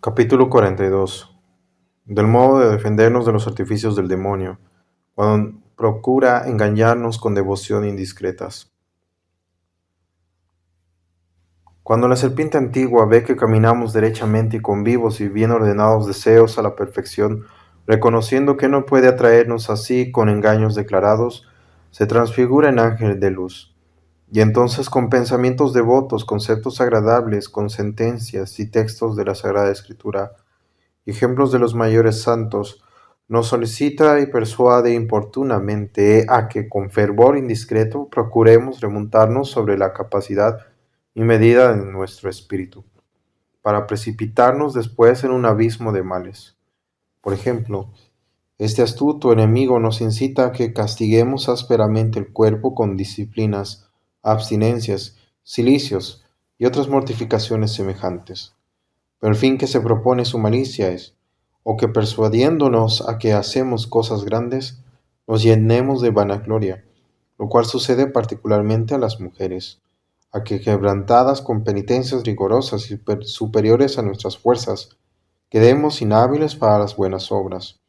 Capítulo 42. Del modo de defendernos de los artificios del demonio, cuando procura engañarnos con devoción indiscretas. Cuando la serpiente antigua ve que caminamos derechamente y con vivos y bien ordenados deseos a la perfección, reconociendo que no puede atraernos así con engaños declarados, se transfigura en ángel de luz. Y entonces con pensamientos devotos, conceptos agradables, con sentencias y textos de la Sagrada Escritura, ejemplos de los mayores santos, nos solicita y persuade importunamente a que con fervor indiscreto procuremos remontarnos sobre la capacidad y medida de nuestro espíritu, para precipitarnos después en un abismo de males. Por ejemplo, este astuto enemigo nos incita a que castiguemos ásperamente el cuerpo con disciplinas, abstinencias, cilicios y otras mortificaciones semejantes. Pero el fin que se propone su malicia es, o que persuadiéndonos a que hacemos cosas grandes, nos llenemos de vanagloria, lo cual sucede particularmente a las mujeres, a que quebrantadas con penitencias rigorosas y superiores a nuestras fuerzas, quedemos inhábiles para las buenas obras,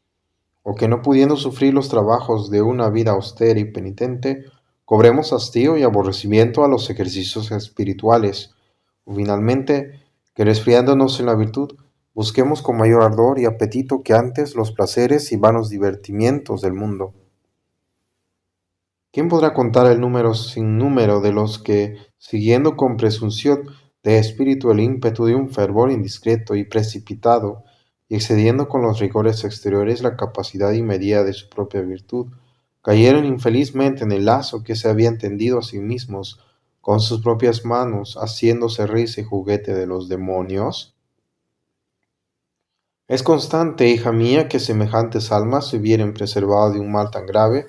o que no pudiendo sufrir los trabajos de una vida austera y penitente, cobremos hastío y aborrecimiento a los ejercicios espirituales, o finalmente, que resfriándonos en la virtud, busquemos con mayor ardor y apetito que antes los placeres y vanos divertimientos del mundo. ¿Quién podrá contar el número sin número de los que, siguiendo con presunción de espíritu el ímpetu de un fervor indiscreto y precipitado, y excediendo con los rigores exteriores la capacidad y medida de su propia virtud, cayeron infelizmente en el lazo que se habían tendido a sí mismos con sus propias manos, haciéndose risa y juguete de los demonios? Es constante, hija mía, que semejantes almas se hubieren preservado de un mal tan grave,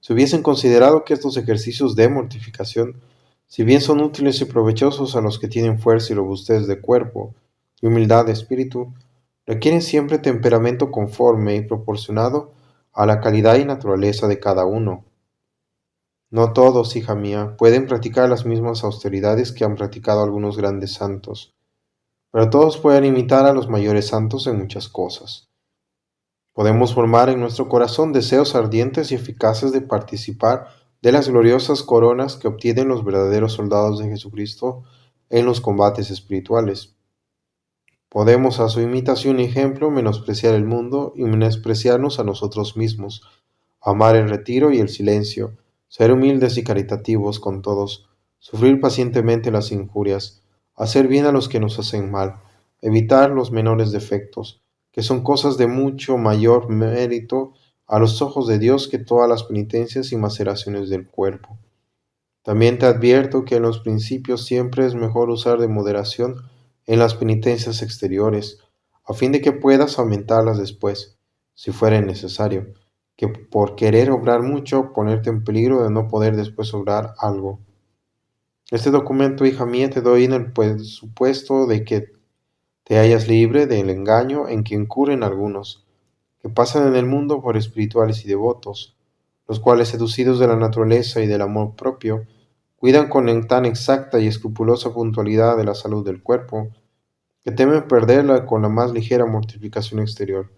si hubiesen considerado que estos ejercicios de mortificación, si bien son útiles y provechosos a los que tienen fuerza y robustez de cuerpo y humildad de espíritu, requieren siempre temperamento conforme y proporcionado a la calidad y naturaleza de cada uno. No todos, hija mía, pueden practicar las mismas austeridades que han practicado algunos grandes santos, pero todos pueden imitar a los mayores santos en muchas cosas. Podemos formar en nuestro corazón deseos ardientes y eficaces de participar de las gloriosas coronas que obtienen los verdaderos soldados de Jesucristo en los combates espirituales. Podemos a su imitación y ejemplo menospreciar el mundo y menospreciarnos a nosotros mismos, amar el retiro y el silencio, ser humildes y caritativos con todos, sufrir pacientemente las injurias, hacer bien a los que nos hacen mal, evitar los menores defectos, que son cosas de mucho mayor mérito a los ojos de Dios que todas las penitencias y maceraciones del cuerpo. También te advierto que en los principios siempre es mejor usar de moderación en las penitencias exteriores, a fin de que puedas aumentarlas después, si fuere necesario, que por querer obrar mucho ponerte en peligro de no poder después obrar algo. Este documento, hija mía, te doy en el supuesto de que te hallas libre del engaño en que incurren algunos, que pasan en el mundo por espirituales y devotos, los cuales, seducidos de la naturaleza y del amor propio, cuidan con tan exacta y escrupulosa puntualidad de la salud del cuerpo, que temen perderla con la más ligera mortificación exterior.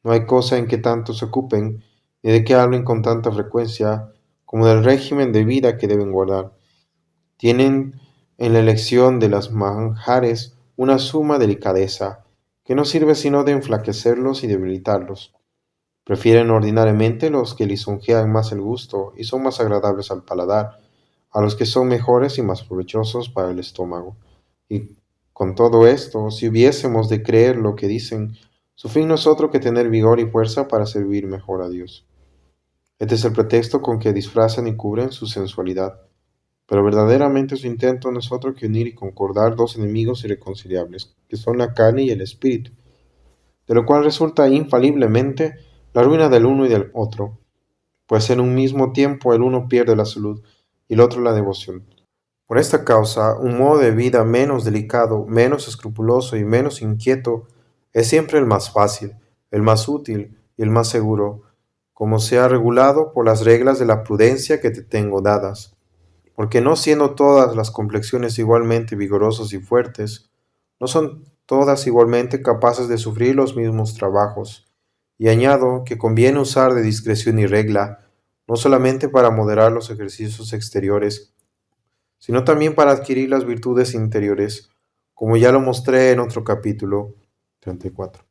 No hay cosa en que tanto se ocupen, ni de que hablen con tanta frecuencia, como del régimen de vida que deben guardar. Tienen en la elección de las manjares una suma delicadeza, que no sirve sino de enflaquecerlos y debilitarlos. Prefieren ordinariamente los que lisonjean más el gusto y son más agradables al paladar, a los que son mejores y más provechosos para el estómago. Y con todo esto, si hubiésemos de creer lo que dicen, su fin no es otro que tener vigor y fuerza para servir mejor a Dios. Este es el pretexto con que disfrazan y cubren su sensualidad, pero verdaderamente su intento no es otro que unir y concordar dos enemigos irreconciliables, que son la carne y el espíritu, de lo cual resulta infaliblemente la ruina del uno y del otro, pues en un mismo tiempo el uno pierde la salud y el otro la devoción. Por esta causa, un modo de vida menos delicado, menos escrupuloso y menos inquieto es siempre el más fácil, el más útil y el más seguro, como sea regulado por las reglas de la prudencia que te tengo dadas, porque no siendo todas las complexiones igualmente vigorosas y fuertes, no son todas igualmente capaces de sufrir los mismos trabajos. Y añado que conviene usar de discreción y regla, no solamente para moderar los ejercicios exteriores, sino también para adquirir las virtudes interiores, como ya lo mostré en otro capítulo 34,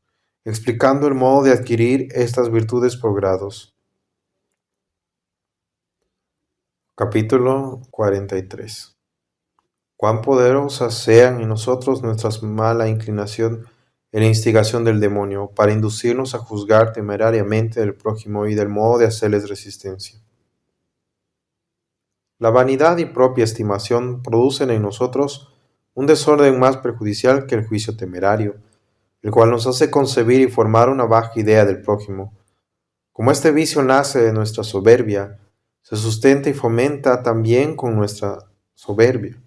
explicando el modo de adquirir estas virtudes por grados. Capítulo 43. Cuán poderosas sean en nosotros nuestras mala inclinación y la instigación del demonio para inducirnos a juzgar temerariamente del prójimo y del modo de hacerles resistencia. La vanidad y propia estimación producen en nosotros un desorden más perjudicial que el juicio temerario, el cual nos hace concebir y formar una baja idea del prójimo. Como este vicio nace de nuestra soberbia, se sustenta y fomenta también con nuestra soberbia.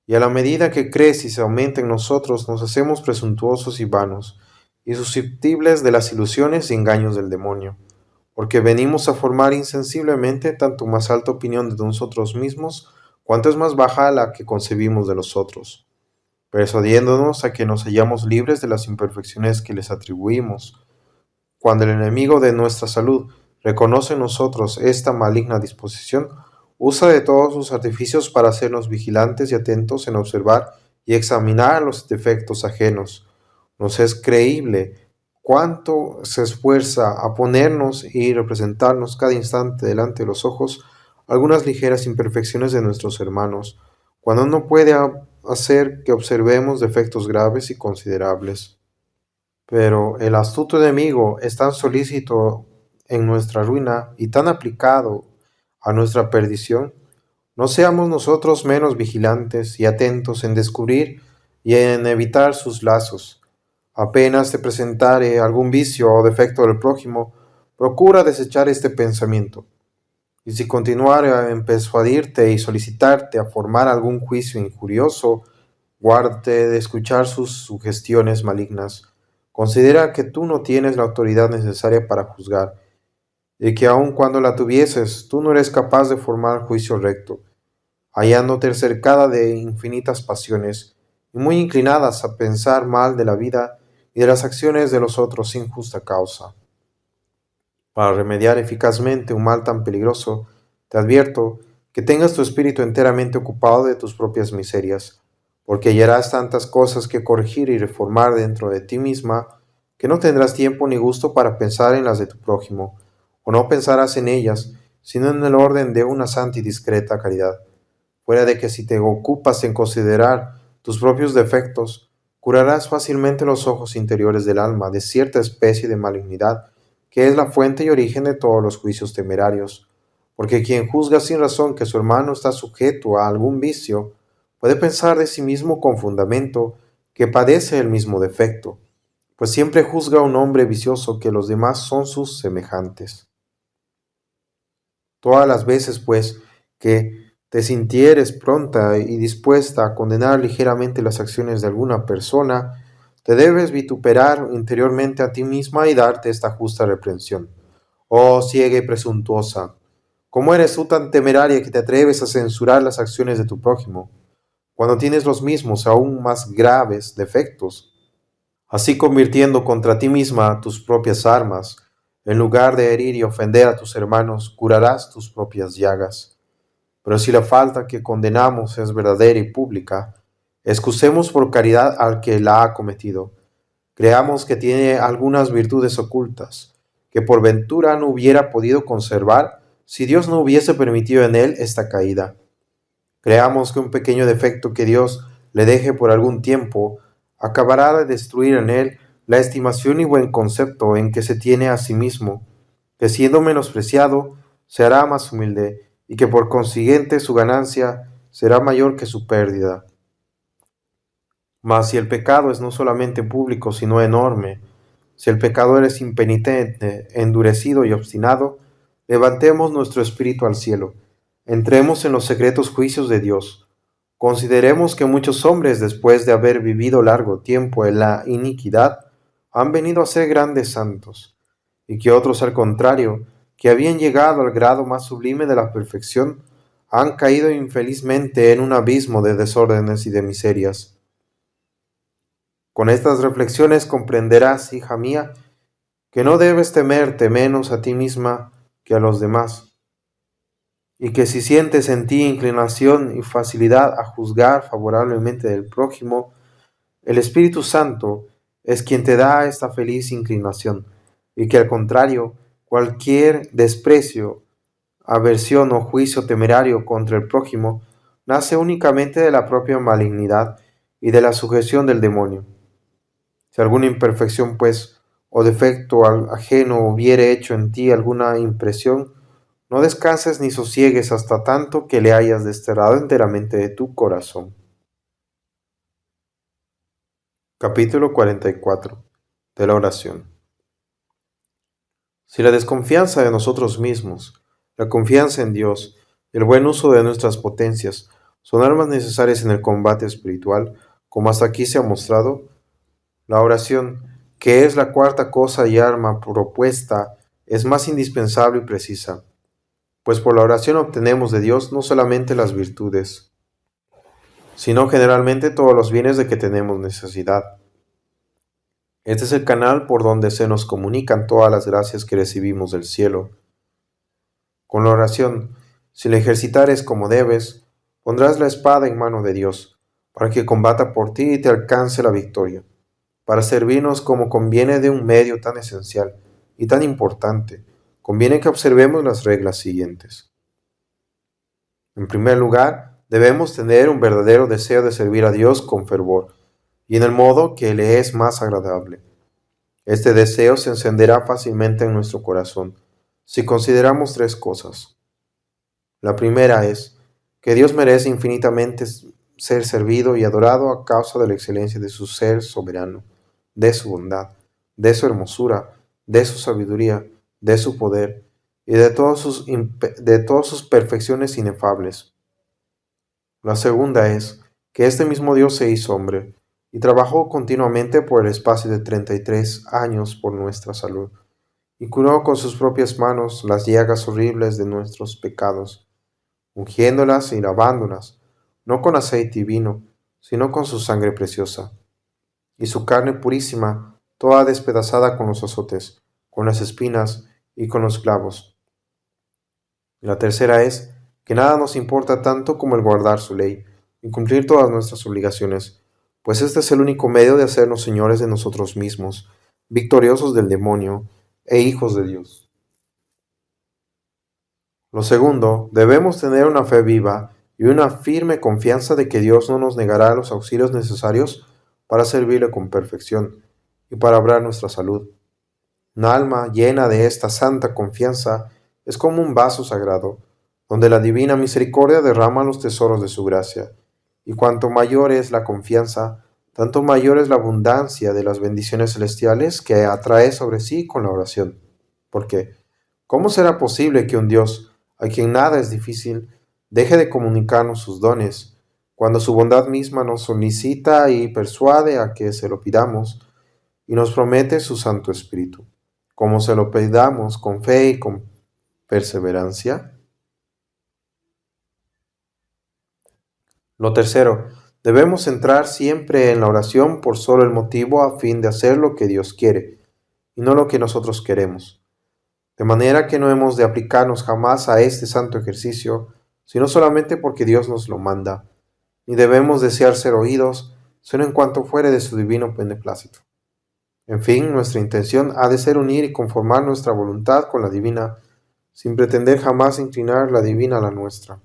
Y a la medida que crece y se aumenta en nosotros, nos hacemos presuntuosos y vanos, y susceptibles de las ilusiones y engaños del demonio, porque venimos a formar insensiblemente tanto más alta opinión de nosotros mismos, cuanto es más baja la que concebimos de los otros, persuadiéndonos a que nos hallamos libres de las imperfecciones que les atribuimos. Cuando el enemigo de nuestra salud reconoce en nosotros esta maligna disposición, usa de todos sus artificios para hacernos vigilantes y atentos en observar y examinar los defectos ajenos. Nos es creíble cuánto se esfuerza a ponernos y representarnos cada instante delante de los ojos algunas ligeras imperfecciones de nuestros hermanos, cuando no puede hacer que observemos defectos graves y considerables. Pero el astuto enemigo es tan solícito en nuestra ruina y tan aplicado a nuestra perdición. No seamos nosotros menos vigilantes y atentos en descubrir y en evitar sus lazos. Apenas te presentare algún vicio o defecto del prójimo, procura desechar este pensamiento. Y si continuare en persuadirte y solicitarte a formar algún juicio injurioso, guárdate de escuchar sus sugestiones malignas. Considera que tú no tienes la autoridad necesaria para juzgar, y que aun cuando la tuvieses, tú no eres capaz de formar juicio recto, hallándote cercada de infinitas pasiones, y muy inclinadas a pensar mal de la vida y de las acciones de los otros sin justa causa. Para remediar eficazmente un mal tan peligroso, te advierto que tengas tu espíritu enteramente ocupado de tus propias miserias, porque hallarás tantas cosas que corregir y reformar dentro de ti misma, que no tendrás tiempo ni gusto para pensar en las de tu prójimo, o no pensarás en ellas, sino en el orden de una santa y discreta caridad. Fuera de que si te ocupas en considerar tus propios defectos, curarás fácilmente los ojos interiores del alma de cierta especie de malignidad, que es la fuente y origen de todos los juicios temerarios, porque quien juzga sin razón que su hermano está sujeto a algún vicio, puede pensar de sí mismo con fundamento que padece el mismo defecto, pues siempre juzga a un hombre vicioso que los demás son sus semejantes. Todas las veces, pues, que te sintieres pronta y dispuesta a condenar ligeramente las acciones de alguna persona, te debes vituperar interiormente a ti misma y darte esta justa reprensión. Oh ciega y presuntuosa, ¿cómo eres tú tan temeraria que te atreves a censurar las acciones de tu prójimo, cuando tienes los mismos aún más graves defectos? Así convirtiendo contra ti misma tus propias armas, en lugar de herir y ofender a tus hermanos, curarás tus propias llagas. Pero si la falta que condenamos es verdadera y pública, excusemos por caridad al que la ha cometido. Creamos que tiene algunas virtudes ocultas, que por ventura no hubiera podido conservar si Dios no hubiese permitido en él esta caída. Creamos que un pequeño defecto que Dios le deje por algún tiempo acabará de destruir en él la estimación y buen concepto en que se tiene a sí mismo, que siendo menospreciado se hará más humilde y que por consiguiente su ganancia será mayor que su pérdida. Mas si el pecado es no solamente público sino enorme, si el pecador es impenitente, endurecido y obstinado, levantemos nuestro espíritu al cielo, entremos en los secretos juicios de Dios. Consideremos que muchos hombres, después de haber vivido largo tiempo en la iniquidad, han venido a ser grandes santos, y que otros, al contrario, que habían llegado al grado más sublime de la perfección, han caído infelizmente en un abismo de desórdenes y de miserias. Con estas reflexiones comprenderás, hija mía, que no debes temerte menos a ti misma que a los demás, y que si sientes en ti inclinación y facilidad a juzgar favorablemente del prójimo, el Espíritu Santo es quien te da esta feliz inclinación, y que al contrario, cualquier desprecio, aversión o juicio temerario contra el prójimo nace únicamente de la propia malignidad y de la sujeción del demonio. Si alguna imperfección, pues, o defecto ajeno hubiere hecho en ti alguna impresión, no descanses ni sosiegues hasta tanto que le hayas desterrado enteramente de tu corazón. Capítulo 44 de la oración. Si la desconfianza de nosotros mismos, la confianza en Dios y el buen uso de nuestras potencias son armas necesarias en el combate espiritual, como hasta aquí se ha mostrado, la oración, que es la cuarta cosa y arma propuesta, es más indispensable y precisa, pues por la oración obtenemos de Dios no solamente las virtudes, sino generalmente todos los bienes de que tenemos necesidad. Este es el canal por donde se nos comunican todas las gracias que recibimos del cielo. Con la oración, si la ejercitares como debes, pondrás la espada en mano de Dios, para que combata por ti y te alcance la victoria, para servirnos como conviene de un medio tan esencial y tan importante. Conviene que observemos las reglas siguientes. En primer lugar, debemos tener un verdadero deseo de servir a Dios con fervor, y en el modo que le es más agradable. Este deseo se encenderá fácilmente en nuestro corazón si consideramos tres cosas. La primera es que Dios merece infinitamente ser servido y adorado a causa de la excelencia de su ser soberano, de su bondad, de su hermosura, de su sabiduría, de su poder y de todas sus perfecciones inefables. La segunda es que este mismo Dios se hizo hombre y trabajó continuamente por el espacio de 33 años por nuestra salud, y curó con sus propias manos las llagas horribles de nuestros pecados, ungiéndolas y lavándolas, no con aceite y vino, sino con su sangre preciosa, y su carne purísima, toda despedazada con los azotes, con las espinas y con los clavos. La tercera es que nada nos importa tanto como el guardar su ley y cumplir todas nuestras obligaciones, pues este es el único medio de hacernos señores de nosotros mismos, victoriosos del demonio e hijos de Dios. Lo segundo, debemos tener una fe viva y una firme confianza de que Dios no nos negará los auxilios necesarios para servirle con perfección y para obrar nuestra salud. Un alma llena de esta santa confianza es como un vaso sagrado, donde la divina misericordia derrama los tesoros de su gracia, y cuanto mayor es la confianza, tanto mayor es la abundancia de las bendiciones celestiales que atrae sobre sí con la oración. Porque, ¿cómo será posible que un Dios, a quien nada es difícil, deje de comunicarnos sus dones, cuando su bondad misma nos solicita y persuade a que se lo pidamos, y nos promete su Santo Espíritu, como se lo pedamos con fe y con perseverancia? Lo tercero, debemos centrar siempre en la oración por solo el motivo a fin de hacer lo que Dios quiere, y no lo que nosotros queremos. De manera que no hemos de aplicarnos jamás a este santo ejercicio, sino solamente porque Dios nos lo manda, ni debemos desear ser oídos, sino en cuanto fuere de su divino beneplácito. En fin, nuestra intención ha de ser unir y conformar nuestra voluntad con la divina, sin pretender jamás inclinar la divina a la nuestra.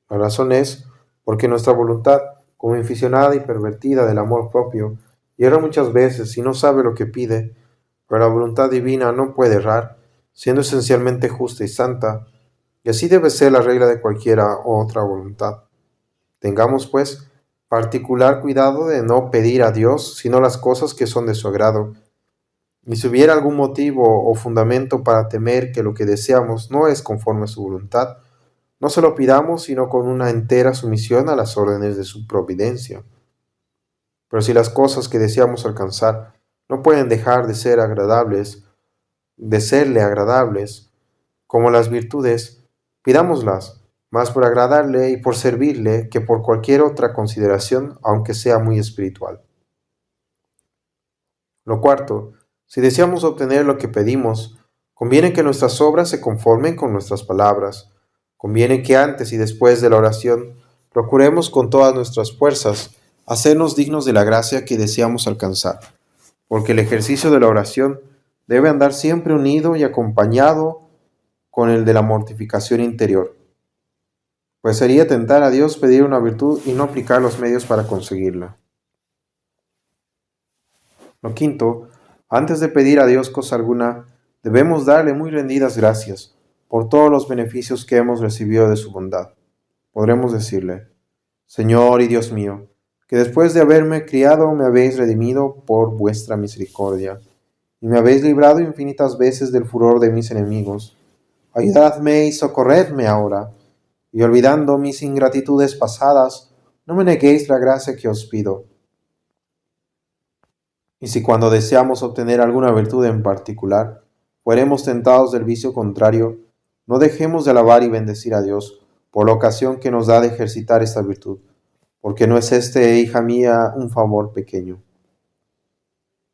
La razón es porque nuestra voluntad, como inficionada y pervertida del amor propio, erra muchas veces y no sabe lo que pide, pero la voluntad divina no puede errar, siendo esencialmente justa y santa, y así debe ser la regla de cualquiera otra voluntad. Tengamos, pues, particular cuidado de no pedir a Dios sino las cosas que son de su agrado, y si hubiera algún motivo o fundamento para temer que lo que deseamos no es conforme a su voluntad, no se lo pidamos sino con una entera sumisión a las órdenes de su providencia. Pero si las cosas que deseamos alcanzar no pueden dejar de serle agradables, como las virtudes, pidámoslas, más por agradarle y por servirle que por cualquier otra consideración, aunque sea muy espiritual. Lo cuarto, si deseamos obtener lo que pedimos, conviene que nuestras obras se conformen con nuestras palabras. Conviene que antes y después de la oración procuremos con todas nuestras fuerzas hacernos dignos de la gracia que deseamos alcanzar, porque el ejercicio de la oración debe andar siempre unido y acompañado con el de la mortificación interior, pues sería tentar a Dios pedir una virtud y no aplicar los medios para conseguirla. Lo quinto, antes de pedir a Dios cosa alguna, debemos darle muy rendidas gracias por todos los beneficios que hemos recibido de su bondad. Podremos decirle: Señor y Dios mío, que después de haberme criado me habéis redimido por vuestra misericordia, y me habéis librado infinitas veces del furor de mis enemigos. Ayudadme y socorredme ahora, y olvidando mis ingratitudes pasadas, no me neguéis la gracia que os pido. Y si cuando deseamos obtener alguna virtud en particular, fuéremos tentados del vicio contrario, no dejemos de alabar y bendecir a Dios por la ocasión que nos da de ejercitar esta virtud, porque no es este, hija mía, un favor pequeño.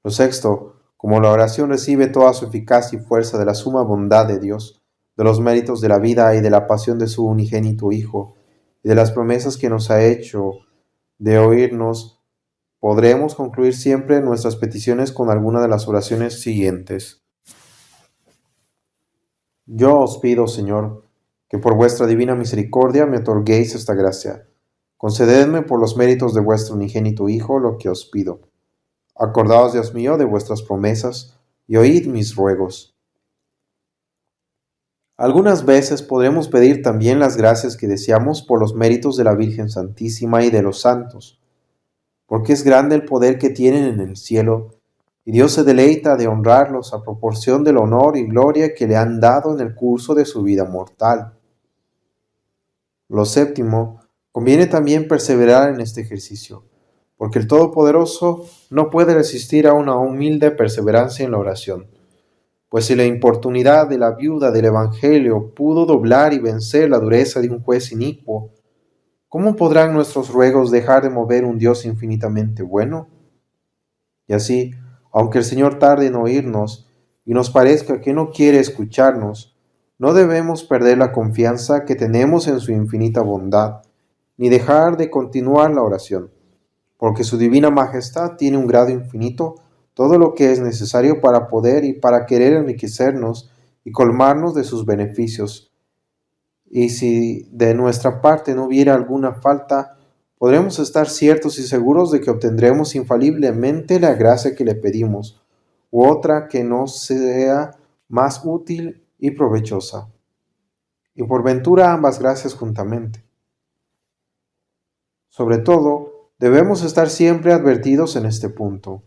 Lo sexto, como la oración recibe toda su eficacia y fuerza de la suma bondad de Dios, de los méritos de la vida y de la pasión de su unigénito Hijo, y de las promesas que nos ha hecho de oírnos, podremos concluir siempre nuestras peticiones con alguna de las oraciones siguientes. Yo os pido, Señor, que por vuestra divina misericordia me otorguéis esta gracia. Concededme por los méritos de vuestro unigénito Hijo lo que os pido. Acordaos, Dios mío, de vuestras promesas y oíd mis ruegos. Algunas veces podremos pedir también las gracias que deseamos por los méritos de la Virgen Santísima y de los santos, porque es grande el poder que tienen en el cielo, y Dios se deleita de honrarlos a proporción del honor y gloria que le han dado en el curso de su vida mortal. Lo séptimo, conviene también perseverar en este ejercicio, porque el Todopoderoso no puede resistir a una humilde perseverancia en la oración. Pues si la importunidad de la viuda del Evangelio pudo doblar y vencer la dureza de un juez inicuo, ¿cómo podrán nuestros ruegos dejar de mover un Dios infinitamente bueno? Y así, aunque el Señor tarde en oírnos y nos parezca que no quiere escucharnos, no debemos perder la confianza que tenemos en su infinita bondad, ni dejar de continuar la oración, porque su divina majestad tiene un grado infinito todo lo que es necesario para poder y para querer enriquecernos y colmarnos de sus beneficios. Y si de nuestra parte no hubiera alguna falta, podremos estar ciertos y seguros de que obtendremos infaliblemente la gracia que le pedimos, u otra que nos sea más útil y provechosa. Y por ventura ambas gracias juntamente. Sobre todo, debemos estar siempre advertidos en este punto,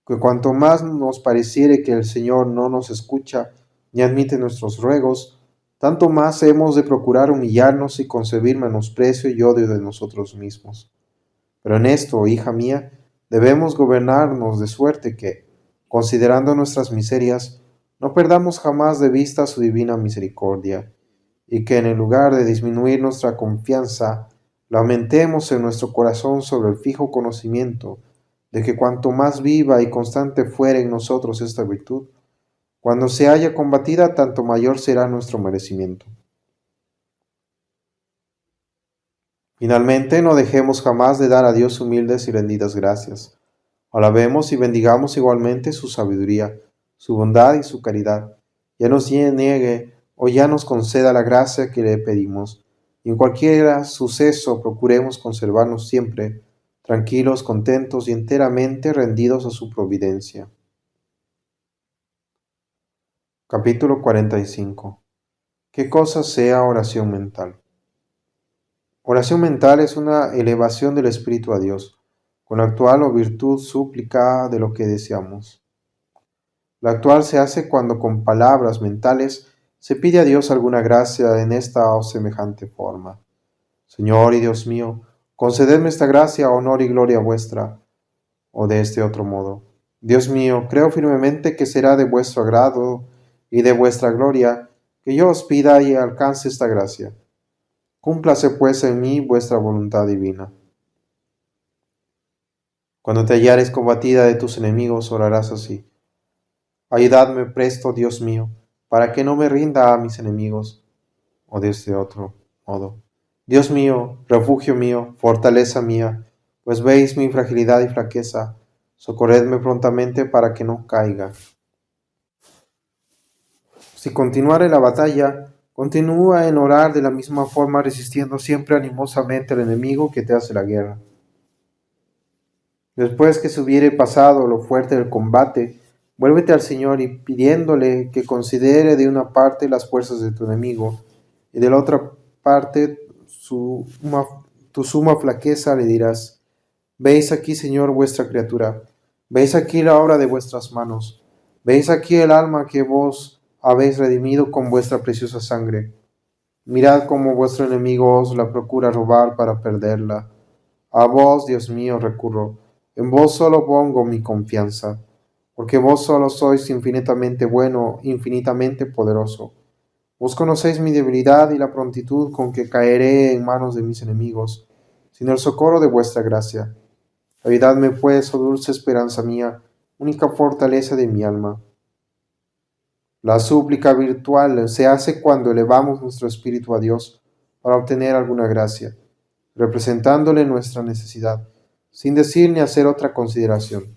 que cuanto más nos pareciere que el Señor no nos escucha ni admite nuestros ruegos, tanto más hemos de procurar humillarnos y concebir menosprecio y odio de nosotros mismos. Pero en esto, hija mía, debemos gobernarnos de suerte que, considerando nuestras miserias, no perdamos jamás de vista su divina misericordia, y que en el lugar de disminuir nuestra confianza, la aumentemos en nuestro corazón sobre el fijo conocimiento de que cuanto más viva y constante fuere en nosotros esta virtud, cuando se haya combatida, tanto mayor será nuestro merecimiento. Finalmente, no dejemos jamás de dar a Dios humildes y rendidas gracias. Alabemos y bendigamos igualmente su sabiduría, su bondad y su caridad. Ya nos niegue o ya nos conceda la gracia que le pedimos, y en cualquier suceso procuremos conservarnos siempre tranquilos, contentos y enteramente rendidos a su providencia. Capítulo 45. ¿Qué cosa sea oración mental? Oración mental es una elevación del espíritu a Dios, con actual o virtud súplica de lo que deseamos. La actual se hace cuando con palabras mentales se pide a Dios alguna gracia en esta o semejante forma. Señor y Dios mío, concededme esta gracia, honor y gloria vuestra, o de este otro modo. Dios mío, creo firmemente que será de vuestro agrado y de vuestra gloria que yo os pida y alcance esta gracia. Cúmplase pues en mí vuestra voluntad divina. Cuando te hallares combatida de tus enemigos, orarás así: ayudadme presto, Dios mío, para que no me rinda a mis enemigos. O de este otro modo: Dios mío, refugio mío, fortaleza mía, pues veis mi fragilidad y flaqueza, socorredme prontamente para que no caiga. Si continuare la batalla, continúa en orar de la misma forma, resistiendo siempre animosamente al enemigo que te hace la guerra. Después que se hubiere pasado lo fuerte del combate, vuélvete al Señor y pidiéndole que considere de una parte las fuerzas de tu enemigo y de la otra parte tu suma flaqueza, le dirás: veis aquí, Señor, vuestra criatura, veis aquí la obra de vuestras manos, veis aquí el alma que vos habéis redimido con vuestra preciosa sangre. Mirad cómo vuestro enemigo os la procura robar para perderla. A vos, Dios mío, recurro, en vos solo pongo mi confianza, porque vos solo sois infinitamente bueno, infinitamente poderoso. Vos conocéis mi debilidad y la prontitud con que caeré en manos de mis enemigos, sin el socorro de vuestra gracia. Ayudadme pues, oh dulce esperanza mía, única fortaleza de mi alma. La súplica virtual se hace cuando elevamos nuestro espíritu a Dios para obtener alguna gracia, representándole nuestra necesidad, sin decir ni hacer otra consideración.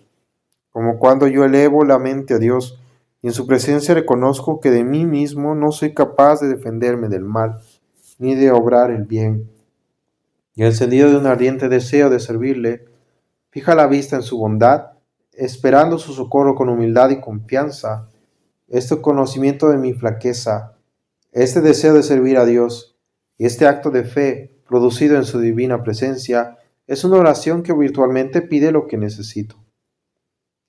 Como cuando yo elevo la mente a Dios y en su presencia reconozco que de mí mismo no soy capaz de defenderme del mal, ni de obrar el bien. Y encendido de un ardiente deseo de servirle, fija la vista en su bondad, esperando su socorro con humildad y confianza. Este conocimiento de mi flaqueza, este deseo de servir a Dios y este acto de fe producido en su divina presencia es una oración que virtualmente pide lo que necesito.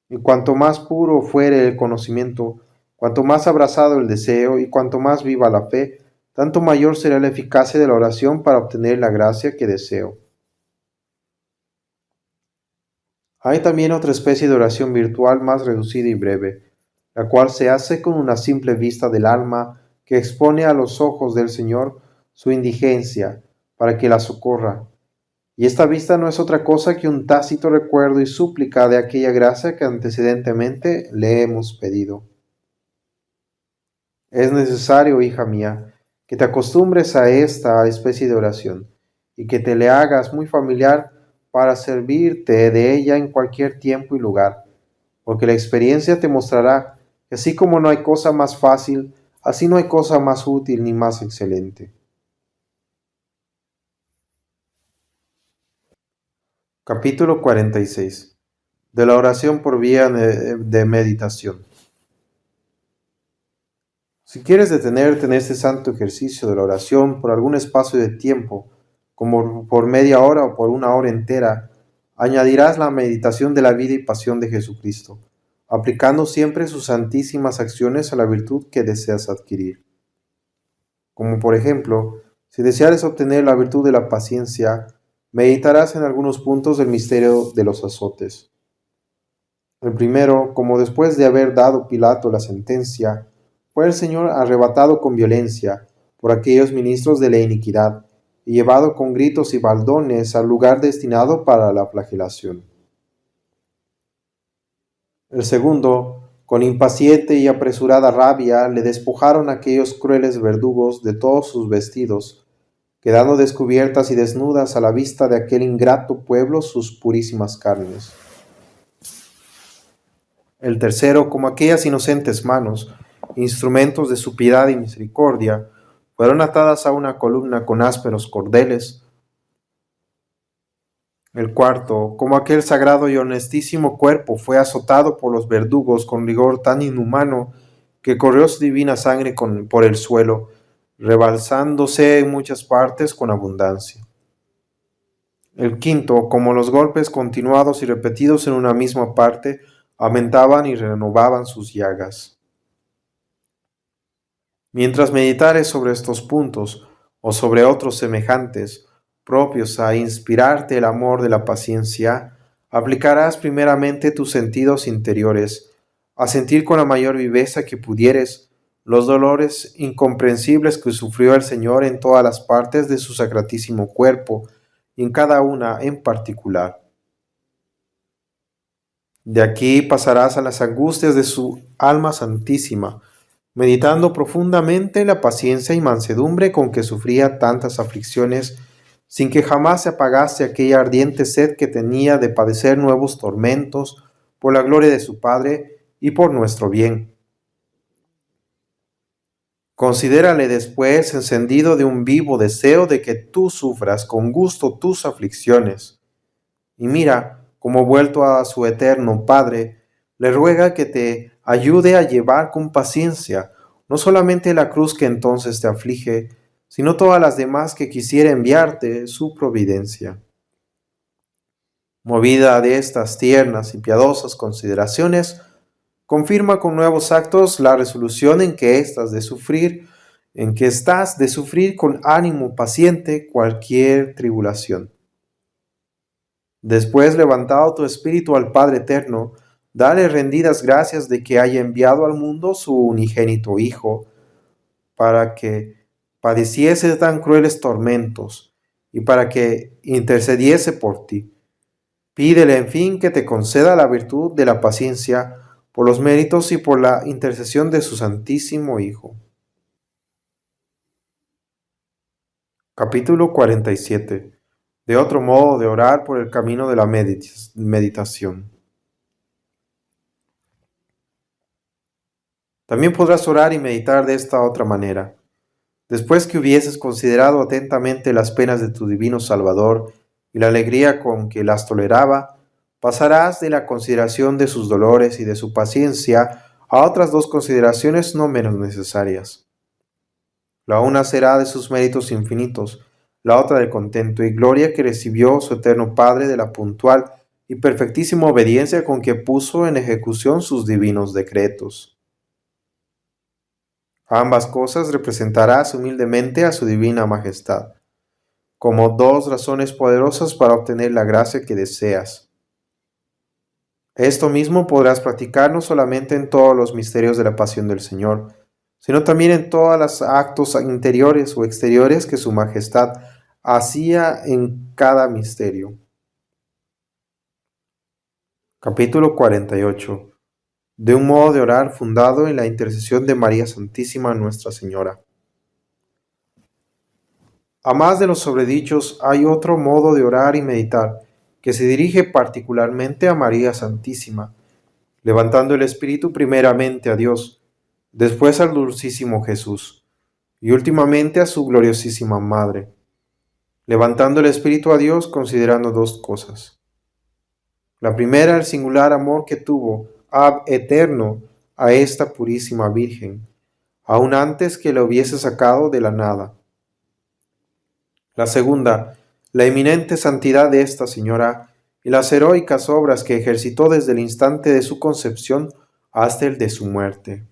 Y cuanto más puro fuere el conocimiento, cuanto más abrazado el deseo y cuanto más viva la fe, tanto mayor será la eficacia de la oración para obtener la gracia que deseo. Hay también otra especie de oración virtual más reducida y breve, la cual se hace con una simple vista del alma que expone a los ojos del Señor su indigencia para que la socorra. Y esta vista no es otra cosa que un tácito recuerdo y súplica de aquella gracia que antecedentemente le hemos pedido. Es necesario, hija mía, que te acostumbres a esta especie de oración y que te le hagas muy familiar para servirte de ella en cualquier tiempo y lugar, porque la experiencia te mostrará que así como no hay cosa más fácil, así no hay cosa más útil ni más excelente. Capítulo 46. De la oración por vía de meditación. Si quieres detenerte en este santo ejercicio de la oración por algún espacio de tiempo, como por media hora o por una hora entera, añadirás la meditación de la vida y pasión de Jesucristo, aplicando siempre sus santísimas acciones a la virtud que deseas adquirir. Como por ejemplo, si deseares obtener la virtud de la paciencia, meditarás en algunos puntos del misterio de los azotes. El primero, como después de haber dado Pilato la sentencia, fue el Señor arrebatado con violencia por aquellos ministros de la iniquidad y llevado con gritos y baldones al lugar destinado para la flagelación. El segundo, con impaciente y apresurada rabia, le despojaron aquellos crueles verdugos de todos sus vestidos, quedando descubiertas y desnudas a la vista de aquel ingrato pueblo sus purísimas carnes. El tercero, como aquellas inocentes manos, instrumentos de su piedad y misericordia, fueron atadas a una columna con ásperos cordeles. El cuarto, como aquel sagrado y honestísimo cuerpo, fue azotado por los verdugos con rigor tan inhumano que corrió su divina sangre por el suelo, rebalsándose en muchas partes con abundancia. El quinto, como los golpes continuados y repetidos en una misma parte, aumentaban y renovaban sus llagas. Mientras meditares sobre estos puntos, o sobre otros semejantes, propios a inspirarte el amor de la paciencia, aplicarás primeramente tus sentidos interiores, a sentir con la mayor viveza que pudieres los dolores incomprensibles que sufrió el Señor en todas las partes de su sacratísimo cuerpo, y en cada una en particular. De aquí pasarás a las angustias de su alma santísima, meditando profundamente la paciencia y mansedumbre con que sufría tantas aflicciones, sin que jamás se apagase aquella ardiente sed que tenía de padecer nuevos tormentos por la gloria de su Padre y por nuestro bien. Considérale después encendido de un vivo deseo de que tú sufras con gusto tus aflicciones. Y mira, como vuelto a su eterno Padre, le ruega que te ayude a llevar con paciencia no solamente la cruz que entonces te aflige, sino todas las demás que quisiera enviarte su providencia. Movida de estas tiernas y piadosas consideraciones, confirma con nuevos actos la resolución en que estás de sufrir con ánimo paciente cualquier tribulación. Después, levantado tu espíritu al Padre eterno, dale rendidas gracias de que haya enviado al mundo su unigénito Hijo, para que padeciese tan crueles tormentos y para que intercediese por ti. Pídele, en fin, que te conceda la virtud de la paciencia por los méritos y por la intercesión de su Santísimo Hijo. Capítulo 47. De otro modo de orar por el camino de la meditación. También podrás orar y meditar de esta otra manera. Después que hubieses considerado atentamente las penas de tu divino Salvador y la alegría con que las toleraba, pasarás de la consideración de sus dolores y de su paciencia a otras dos consideraciones no menos necesarias. La una será de sus méritos infinitos, la otra del contento y gloria que recibió su eterno Padre de la puntual y perfectísima obediencia con que puso en ejecución sus divinos decretos. Ambas cosas representarás humildemente a su divina majestad, como dos razones poderosas para obtener la gracia que deseas. Esto mismo podrás practicar no solamente en todos los misterios de la pasión del Señor, sino también en todos los actos interiores o exteriores que su majestad hacía en cada misterio. Capítulo 48. De un modo de orar fundado en la intercesión de María Santísima Nuestra Señora. A más de los sobredichos, hay otro modo de orar y meditar, que se dirige particularmente a María Santísima, levantando el espíritu primeramente a Dios, después al dulcísimo Jesús, y últimamente a su gloriosísima Madre, levantando el espíritu a Dios considerando dos cosas. La primera, el singular amor que tuvo ab eterno a esta purísima Virgen, aun antes que la hubiese sacado de la nada. La segunda, la eminente santidad de esta señora y las heroicas obras que ejercitó desde el instante de su concepción hasta el de su muerte.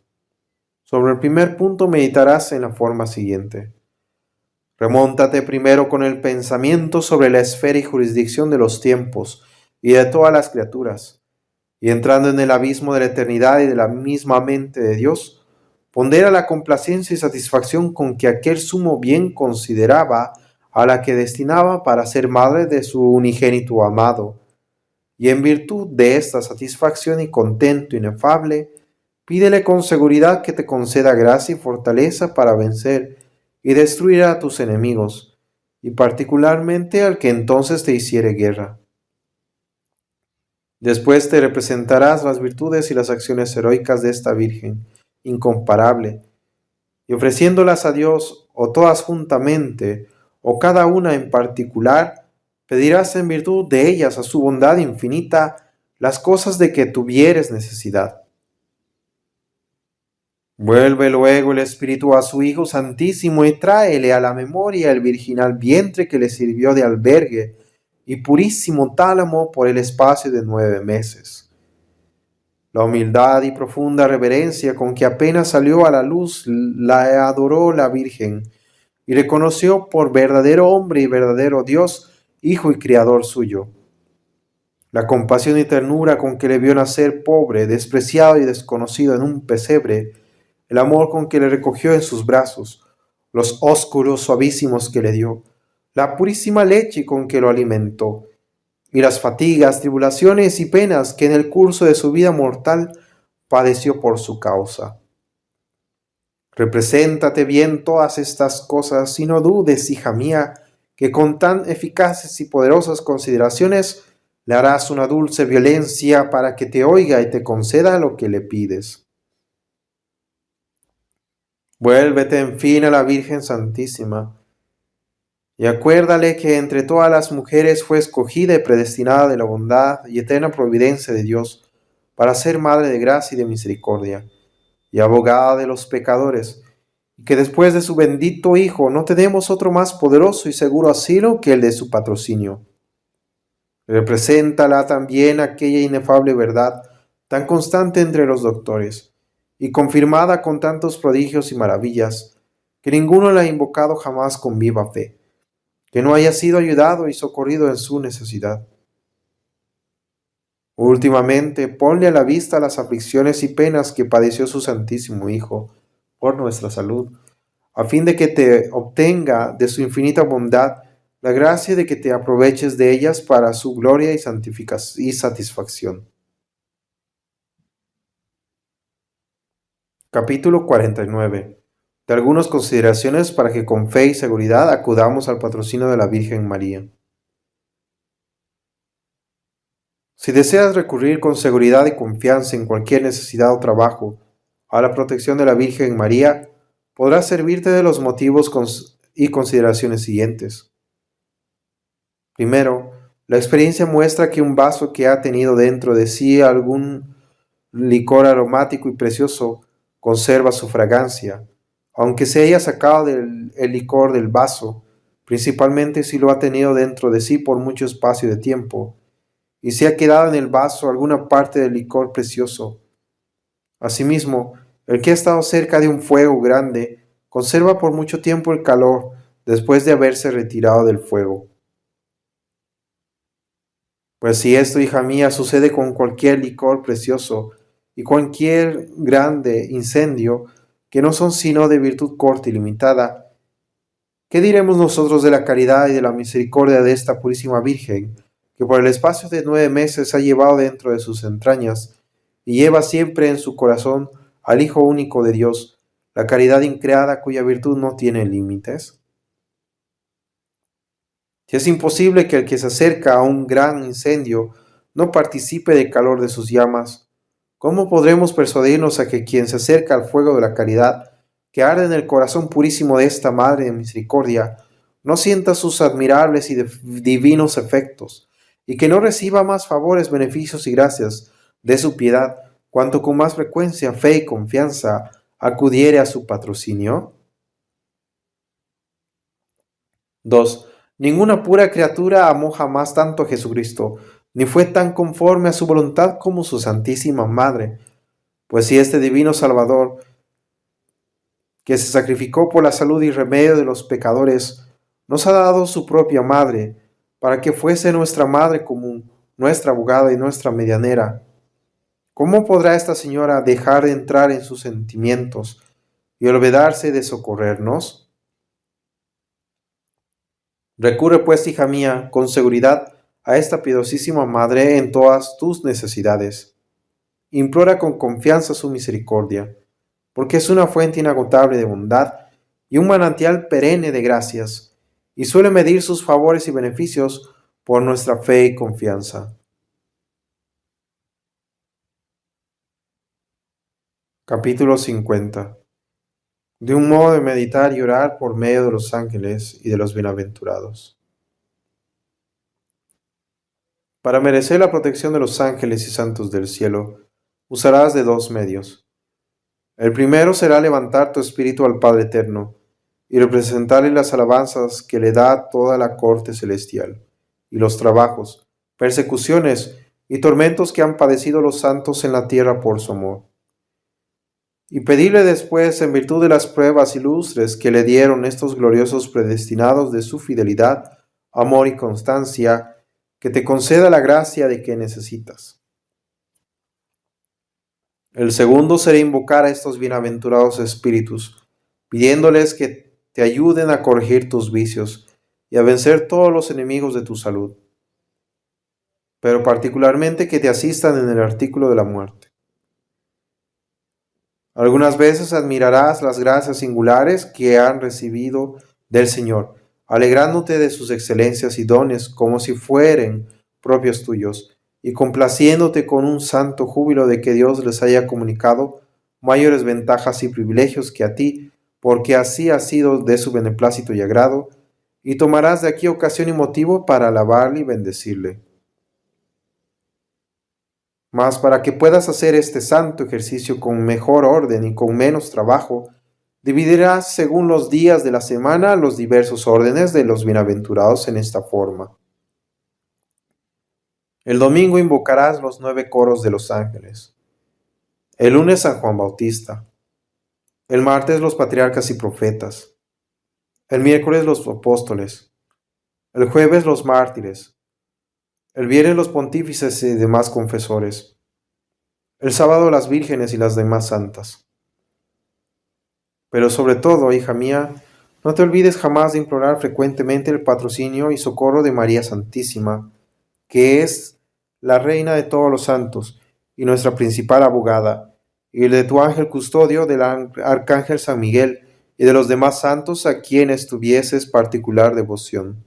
Sobre el primer punto meditarás en la forma siguiente. Remóntate primero con el pensamiento sobre la esfera y jurisdicción de los tiempos y de todas las criaturas, y entrando en el abismo de la eternidad y de la misma mente de Dios, pondera la complacencia y satisfacción con que aquel sumo bien consideraba a la que destinaba para ser madre de su unigénito amado, y en virtud de esta satisfacción y contento inefable, pídele con seguridad que te conceda gracia y fortaleza para vencer y destruir a tus enemigos, y particularmente al que entonces te hiciere guerra. Después te representarás las virtudes y las acciones heroicas de esta Virgen, incomparable, y ofreciéndolas a Dios, o todas juntamente, o cada una en particular, pedirás en virtud de ellas a su bondad infinita las cosas de que tuvieres necesidad. Vuelve luego el Espíritu a su Hijo Santísimo y tráele a la memoria el virginal vientre que le sirvió de albergue y purísimo tálamo por el espacio de 9 meses. La humildad y profunda reverencia con que apenas salió a la luz la adoró la Virgen y reconoció por verdadero hombre y verdadero Dios, Hijo y Criador suyo. La compasión y ternura con que le vio nacer pobre, despreciado y desconocido en un pesebre, el amor con que le recogió en sus brazos, los ósculos suavísimos que le dio, la purísima leche con que lo alimentó, y las fatigas, tribulaciones y penas que en el curso de su vida mortal padeció por su causa. Represéntate bien todas estas cosas y no dudes, hija mía, que con tan eficaces y poderosas consideraciones le harás una dulce violencia para que te oiga y te conceda lo que le pides. Vuélvete en fin a la Virgen Santísima, y acuérdale que entre todas las mujeres fue escogida y predestinada de la bondad y eterna providencia de Dios para ser Madre de gracia y de misericordia, y abogada de los pecadores, y que después de su bendito Hijo no tenemos otro más poderoso y seguro asilo que el de su patrocinio. Represéntala también aquella inefable verdad, tan constante entre los doctores, y confirmada con tantos prodigios y maravillas, que ninguno la ha invocado jamás con viva fe, que no haya sido ayudado y socorrido en su necesidad. Últimamente, ponle a la vista las aflicciones y penas que padeció su Santísimo Hijo, por nuestra salud, a fin de que te obtenga de su infinita bondad la gracia de que te aproveches de ellas para su gloria y satisfacción. Capítulo 49. De algunas consideraciones para que con fe y seguridad acudamos al patrocinio de la Virgen María. Si deseas recurrir con seguridad y confianza en cualquier necesidad o trabajo a la protección de la Virgen María, podrás servirte de los motivos y consideraciones siguientes. Primero, la experiencia muestra que un vaso que ha tenido dentro de sí algún licor aromático y precioso conserva su fragancia, aunque se haya sacado el licor del vaso, principalmente si lo ha tenido dentro de sí por mucho espacio de tiempo, y se ha quedado en el vaso alguna parte del licor precioso. Asimismo, el que ha estado cerca de un fuego grande conserva por mucho tiempo el calor después de haberse retirado del fuego. Pues si esto, hija mía, sucede con cualquier licor precioso y cualquier grande incendio, que no son sino de virtud corta y limitada, ¿qué diremos nosotros de la caridad y de la misericordia de esta purísima Virgen, que por el espacio de 9 meses ha llevado dentro de sus entrañas y lleva siempre en su corazón al Hijo único de Dios, la caridad increada cuya virtud no tiene límites? Si es imposible que el que se acerca a un gran incendio no participe del calor de sus llamas, ¿cómo podremos persuadirnos a que quien se acerca al fuego de la caridad, que arde en el corazón purísimo de esta Madre de Misericordia, no sienta sus admirables y divinos efectos, y que no reciba más favores, beneficios y gracias de su piedad, cuanto con más frecuencia, fe y confianza acudiere a su patrocinio? 2. Ninguna pura criatura amó jamás tanto a Jesucristo, ni fue tan conforme a su voluntad como su Santísima Madre. Pues si este divino Salvador, que se sacrificó por la salud y remedio de los pecadores, nos ha dado su propia Madre, para que fuese nuestra Madre común, nuestra abogada y nuestra medianera, ¿cómo podrá esta señora dejar de entrar en sus sentimientos y olvidarse de socorrernos? Recurre pues, hija mía, con seguridad a esta piadosísima Madre en todas tus necesidades. Implora con confianza su misericordia, porque es una fuente inagotable de bondad y un manantial perenne de gracias, y suele medir sus favores y beneficios por nuestra fe y confianza. Capítulo 50. De un modo de meditar y orar por medio de los ángeles y de los bienaventurados. Para merecer la protección de los ángeles y santos del cielo, usarás de 2 medios. El primero será levantar tu espíritu al Padre Eterno y representarle las alabanzas que le da toda la corte celestial, y los trabajos, persecuciones y tormentos que han padecido los santos en la tierra por su amor. Y pedirle después, en virtud de las pruebas ilustres que le dieron estos gloriosos predestinados de su fidelidad, amor y constancia, que te conceda la gracia de que necesitas. El segundo será invocar a estos bienaventurados espíritus, pidiéndoles que te ayuden a corregir tus vicios y a vencer todos los enemigos de tu salud. pero particularmente que te asistan en el artículo de la muerte. Algunas veces admirarás las gracias singulares que han recibido del Señor, alegrándote de sus excelencias y dones como si fueran propios tuyos, y complaciéndote con un santo júbilo de que Dios les haya comunicado mayores ventajas y privilegios que a ti, porque así ha sido de su beneplácito y agrado, y tomarás de aquí ocasión y motivo para alabarle y bendecirle. Mas para que puedas hacer este santo ejercicio con mejor orden y con menos trabajo, dividirás según los días de la semana los diversos órdenes de los bienaventurados en esta forma. El domingo invocarás los 9 coros de los ángeles. El lunes San Juan Bautista. El martes los patriarcas y profetas. El miércoles los apóstoles. El jueves los mártires. El viernes los pontífices y demás confesores. El sábado las vírgenes y las demás santas. Pero sobre todo, hija mía, no te olvides jamás de implorar frecuentemente el patrocinio y socorro de María Santísima, que es la Reina de todos los santos y nuestra principal abogada, y el de tu ángel custodio, del arcángel San Miguel, y de los demás santos a quienes tuvieses particular devoción.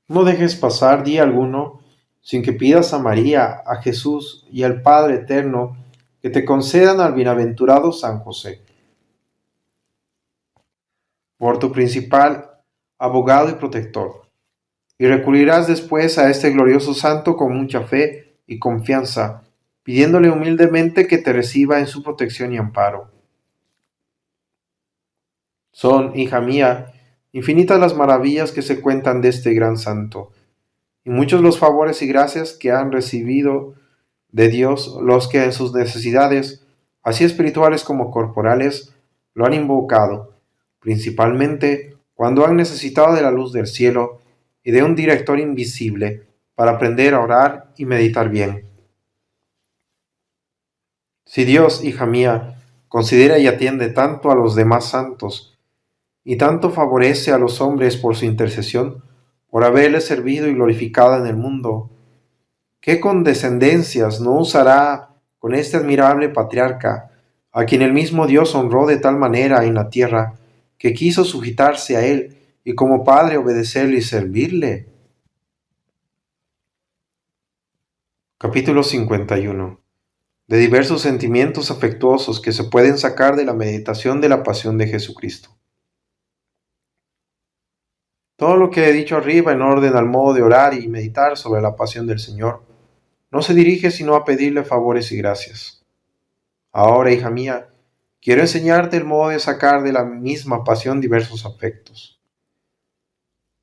No dejes pasar día alguno sin que pidas a María, a Jesús y al Padre Eterno que te concedan al bienaventurado San José, por tu principal abogado y protector, y recurrirás después a este glorioso santo con mucha fe y confianza, pidiéndole humildemente que te reciba en su protección y amparo. Son, hija mía, infinitas las maravillas que se cuentan de este gran santo, y muchos los favores y gracias que han recibido de Dios los que en sus necesidades, así espirituales como corporales, lo han invocado, principalmente cuando han necesitado de la luz del cielo y de un director invisible para aprender a orar y meditar bien. Si Dios, hija mía, considera y atiende tanto a los demás santos, y tanto favorece a los hombres por su intercesión, por haberle servido y glorificado en el mundo, ¿qué condescendencias no usará con este admirable patriarca, a quien el mismo Dios honró de tal manera en la tierra, que quiso sujetarse a él y como padre obedecerle y servirle? Capítulo 51. De diversos sentimientos afectuosos que se pueden sacar de la meditación de la pasión de Jesucristo. Todo lo que he dicho arriba en orden al modo de orar y meditar sobre la pasión del Señor, no se dirige sino a pedirle favores y gracias. Ahora, hija mía, quiero enseñarte el modo de sacar de la misma pasión diversos afectos.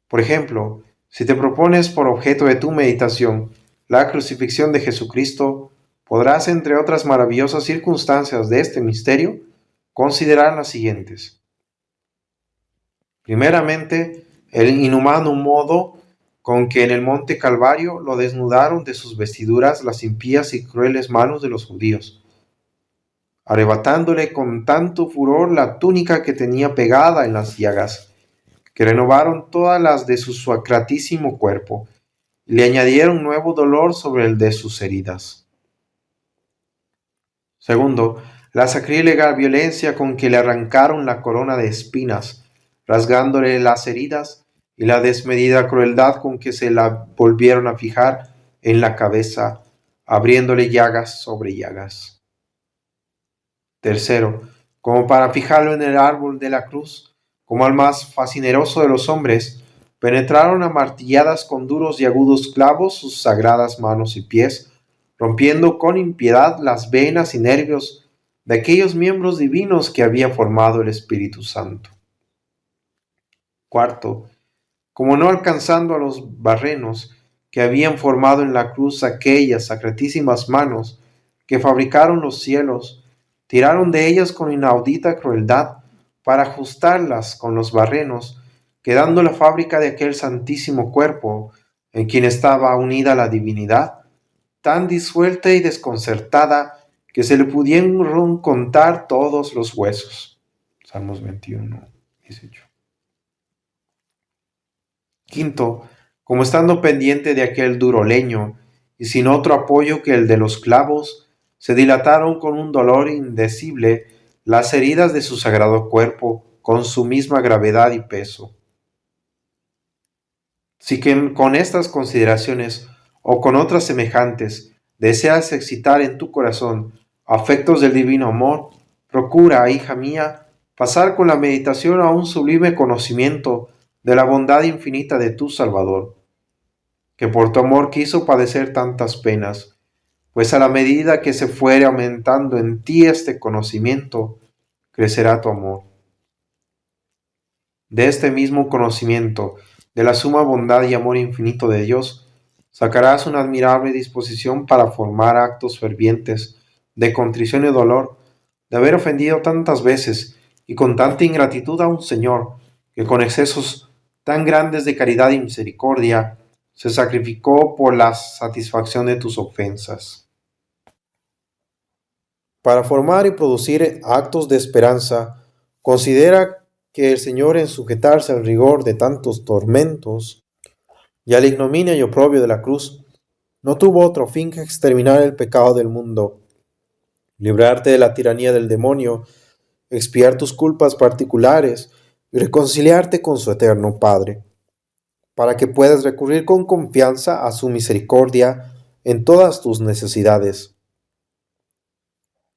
Por ejemplo, si te propones por objeto de tu meditación la crucifixión de Jesucristo, podrás, entre otras maravillosas circunstancias de este misterio, considerar las siguientes. Primeramente, el inhumano modo con que en el monte Calvario lo desnudaron de sus vestiduras las impías y crueles manos de los judíos, arrebatándole con tanto furor la túnica que tenía pegada en las llagas, que renovaron todas las de su sacratísimo cuerpo, y le añadieron nuevo dolor sobre el de sus heridas. Segundo, la sacrílega violencia con que le arrancaron la corona de espinas, rasgándole las heridas, y la desmedida crueldad con que se la volvieron a fijar en la cabeza, abriéndole llagas sobre llagas. Tercero, como para fijarlo en el árbol de la cruz, como al más fascineroso de los hombres, penetraron a martilladas con duros y agudos clavos sus sagradas manos y pies, rompiendo con impiedad las venas y nervios de aquellos miembros divinos que había formado el Espíritu Santo. Cuarto, como no alcanzando a los barrenos que habían formado en la cruz aquellas sacratísimas manos que fabricaron los cielos, tiraron de ellas con inaudita crueldad para ajustarlas con los barrenos, quedando la fábrica de aquel santísimo cuerpo, en quien estaba unida la divinidad, tan disuelta y desconcertada que se le pudieron contar todos los huesos. Salmos 21, 18. Quinto, como estando pendiente de aquel duro leño, y sin otro apoyo que el de los clavos, se dilataron con un dolor indecible las heridas de su sagrado cuerpo con su misma gravedad y peso. Si que con estas consideraciones o con otras semejantes deseas excitar en tu corazón afectos del divino amor, procura, hija mía, pasar con la meditación a un sublime conocimiento de la bondad infinita de tu Salvador, que por tu amor quiso padecer tantas penas, pues a la medida que se fuere aumentando en ti este conocimiento, crecerá tu amor. De este mismo conocimiento, de la suma bondad y amor infinito de Dios, sacarás una admirable disposición para formar actos fervientes de contrición y dolor, de haber ofendido tantas veces y con tanta ingratitud a un Señor, que con excesos tan grandes de caridad y misericordia se sacrificó por la satisfacción de tus ofensas. Para formar y producir actos de esperanza, considera que el Señor, en sujetarse al rigor de tantos tormentos y a la ignominia y oprobio de la cruz, no tuvo otro fin que exterminar el pecado del mundo, librarte de la tiranía del demonio, expiar tus culpas particulares y reconciliarte con su eterno Padre, para que puedas recurrir con confianza a su misericordia en todas tus necesidades.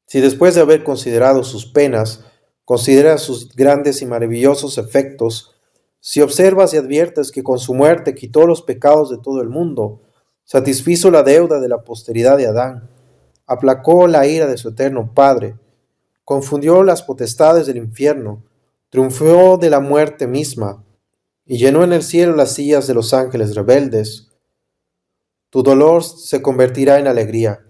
Si después de haber considerado sus penas, consideras sus grandes y maravillosos efectos, si observas y adviertes que con su muerte quitó los pecados de todo el mundo, satisfizo la deuda de la posteridad de Adán, aplacó la ira de su eterno Padre, confundió las potestades del infierno, triunfó de la muerte misma, y llenó en el cielo las sillas de los ángeles rebeldes, tu dolor se convertirá en alegría,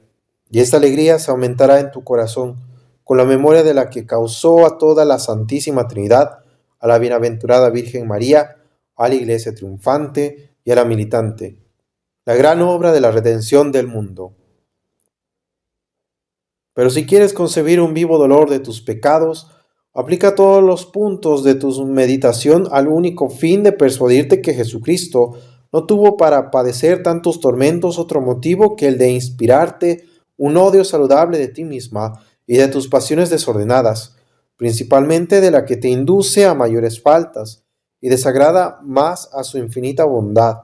y esta alegría se aumentará en tu corazón con la memoria de la que causó a toda la Santísima Trinidad, a la bienaventurada Virgen María, a la Iglesia triunfante y a la militante, la gran obra de la redención del mundo. Pero si quieres concebir un vivo dolor de tus pecados, aplica todos los puntos de tu meditación al único fin de persuadirte que Jesucristo no tuvo para padecer tantos tormentos otro motivo que el de inspirarte un odio saludable de ti misma y de tus pasiones desordenadas, principalmente de la que te induce a mayores faltas y desagrada más a su infinita bondad.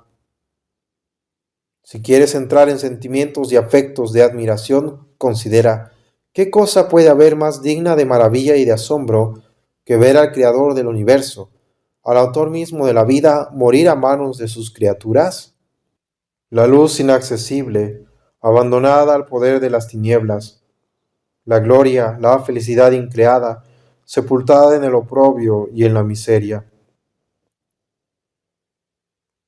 Si quieres entrar en sentimientos y afectos de admiración, considera qué cosa puede haber más digna de maravilla y de asombro que ver al Creador del universo, al autor mismo de la vida, morir a manos de sus criaturas. La luz inaccesible, abandonada al poder de las tinieblas, la gloria, la felicidad increada, sepultada en el oprobio y en la miseria.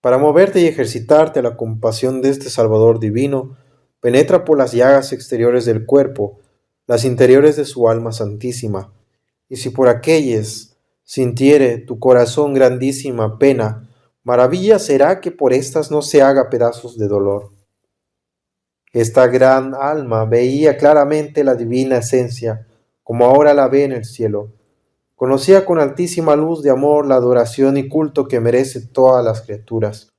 Para moverte y ejercitarte a la compasión de este Salvador divino, penetra por las llagas exteriores del cuerpo, las interiores de su alma santísima, y si por aquellas sintiere tu corazón grandísima pena, maravilla será que por éstas no se haga pedazos de dolor. Esta gran alma veía claramente la divina esencia, como ahora la ve en el cielo. Conocía con altísima luz de amor la adoración y culto que merece todas las criaturas.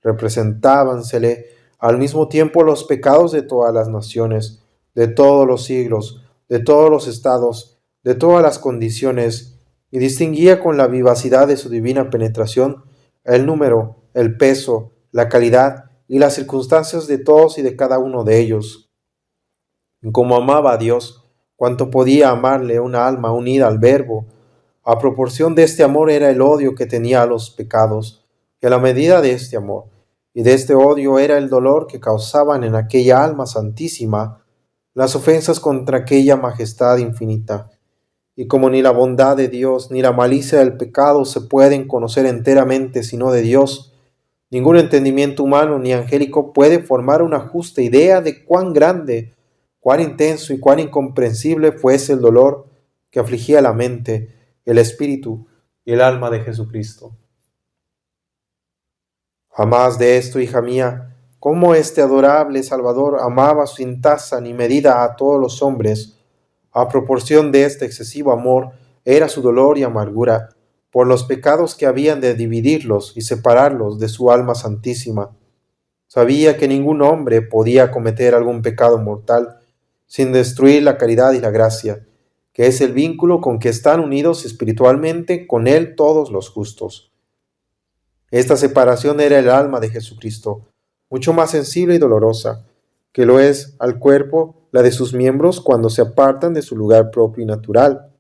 Representábansele al mismo tiempo los pecados de todas las naciones, de todos los siglos, de todos los estados, de todas las condiciones, y distinguía con la vivacidad de su divina penetración el número, el peso, la calidad y las circunstancias de todos y de cada uno de ellos. Y como amaba a Dios, cuanto podía amarle una alma unida al Verbo, a proporción de este amor era el odio que tenía a los pecados, y a la medida de este amor y de este odio era el dolor que causaban en aquella alma santísima las ofensas contra aquella majestad infinita. Y como ni la bondad de Dios ni la malicia del pecado se pueden conocer enteramente sino de Dios, ningún entendimiento humano ni angélico puede formar una justa idea de cuán grande, cuán intenso y cuán incomprensible fuese el dolor que afligía la mente, el espíritu y el alma de Jesucristo. Jamás de esto, hija mía, cómo este adorable Salvador amaba sin tasa ni medida a todos los hombres, a proporción de este excesivo amor era su dolor y amargura, por los pecados que habían de dividirlos y separarlos de su alma santísima. Sabía que ningún hombre podía cometer algún pecado mortal sin destruir la caridad y la gracia, que es el vínculo con que están unidos espiritualmente con Él todos los justos. Esta separación era el alma de Jesucristo, mucho más sensible y dolorosa, que lo es al cuerpo la de sus miembros cuando se apartan de su lugar propio y natural,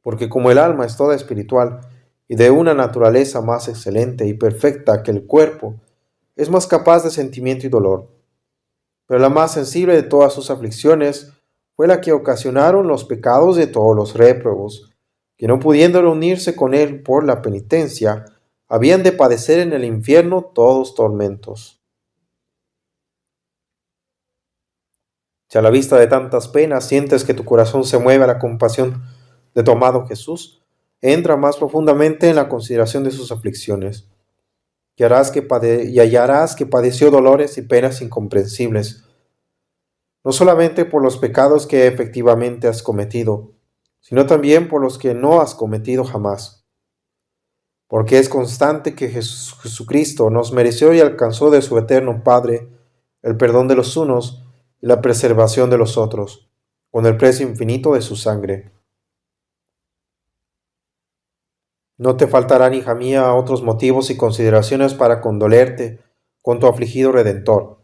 porque como el alma es toda espiritual y de una naturaleza más excelente y perfecta que el cuerpo, es más capaz de sentimiento y dolor. Pero la más sensible de todas sus aflicciones fue la que ocasionaron los pecados de todos los réprobos, que no pudiendo reunirse con él por la penitencia, habían de padecer en el infierno todos tormentos. Si a la vista de tantas penas sientes que tu corazón se mueve a la compasión de tu amado Jesús, entra más profundamente en la consideración de sus aflicciones, y hallarás que padeció dolores y penas incomprensibles, no solamente por los pecados que efectivamente has cometido, sino también por los que no has cometido jamás. Porque es constante que Jesucristo nos mereció y alcanzó de su eterno Padre el perdón de los unos y la preservación de los otros, con el precio infinito de su sangre. No te faltarán, hija mía, otros motivos y consideraciones para condolerte con tu afligido Redentor,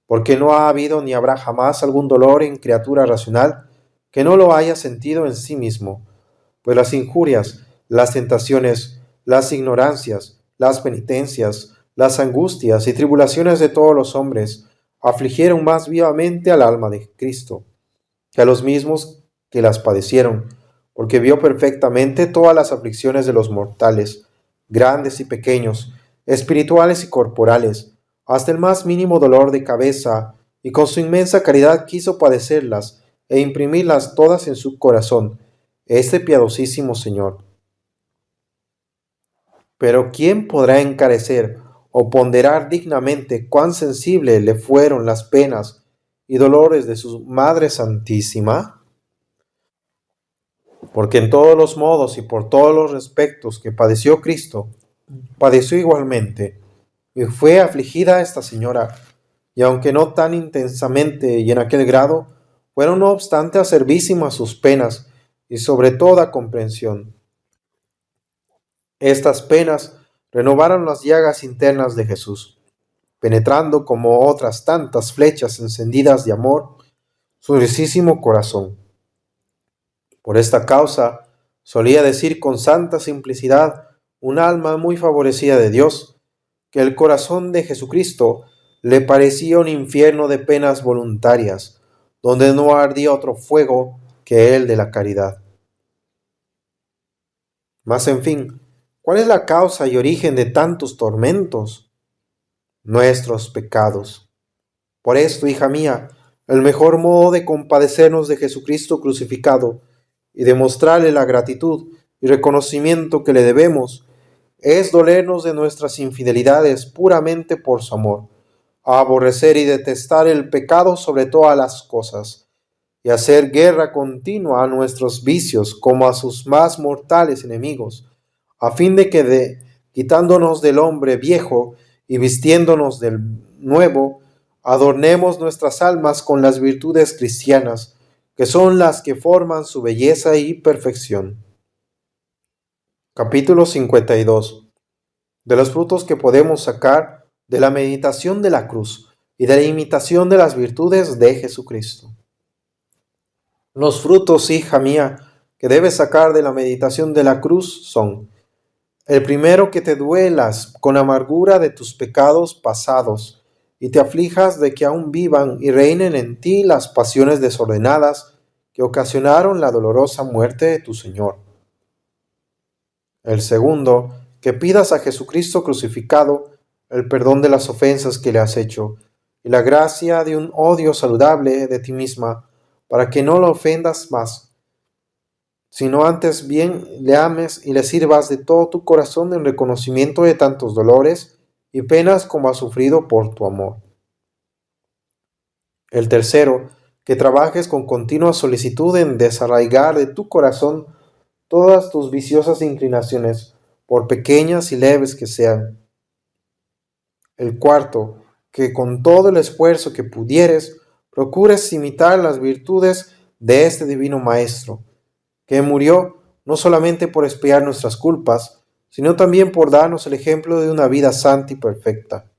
porque no ha habido ni habrá jamás algún dolor en criatura racional que no lo haya sentido en sí mismo, pues las injurias, las tentaciones, las ignorancias, las penitencias, las angustias y tribulaciones de todos los hombres afligieron más vivamente al alma de Cristo que a los mismos que las padecieron, porque vio perfectamente todas las aflicciones de los mortales, grandes y pequeños, espirituales y corporales, hasta el más mínimo dolor de cabeza, y con su inmensa caridad quiso padecerlas e imprimirlas todas en su corazón, este piadosísimo Señor. Pero ¿quién podrá encarecer o ponderar dignamente cuán sensible le fueron las penas y dolores de su Madre Santísima? Porque en todos los modos y por todos los respectos que padeció Cristo, padeció igualmente, y fue afligida esta señora, y aunque no tan intensamente y en aquel grado, fueron no obstante acervísimas sus penas, y sobre toda comprensión. Estas penas renovaron las llagas internas de Jesús, penetrando como otras tantas flechas encendidas de amor su dulcísimo corazón. Por esta causa, solía decir con santa simplicidad un alma muy favorecida de Dios, que el corazón de Jesucristo le parecía un infierno de penas voluntarias, donde no ardía otro fuego que el de la caridad. Mas, en fin, ¿cuál es la causa y origen de tantos tormentos? Nuestros pecados. Por esto, hija mía, el mejor modo de compadecernos de Jesucristo crucificado y demostrarle la gratitud y reconocimiento que le debemos es dolernos de nuestras infidelidades puramente por su amor, a aborrecer y detestar el pecado sobre todas las cosas, y hacer guerra continua a nuestros vicios como a sus más mortales enemigos, a fin de que quitándonos del hombre viejo y vistiéndonos del nuevo, adornemos nuestras almas con las virtudes cristianas, que son las que forman su belleza y perfección. Capítulo 52. De los frutos que podemos sacar de la meditación de la cruz y de la imitación de las virtudes de Jesucristo. Los frutos, hija mía, que debes sacar de la meditación de la cruz son: el primero, que te duelas con amargura de tus pecados pasados y te aflijas de que aún vivan y reinen en ti las pasiones desordenadas que ocasionaron la dolorosa muerte de tu Señor. El segundo, que pidas a Jesucristo crucificado el perdón de las ofensas que le has hecho y la gracia de un odio saludable de ti misma, para que no lo ofendas más, sino antes bien le ames y le sirvas de todo tu corazón en reconocimiento de tantos dolores y penas como has sufrido por tu amor. El tercero, que trabajes con continua solicitud en desarraigar de tu corazón todas tus viciosas inclinaciones, por pequeñas y leves que sean. El cuarto, que con todo el esfuerzo que pudieres, procures imitar las virtudes de este divino Maestro, que murió no solamente por expiar nuestras culpas, sino también por darnos el ejemplo de una vida santa y perfecta.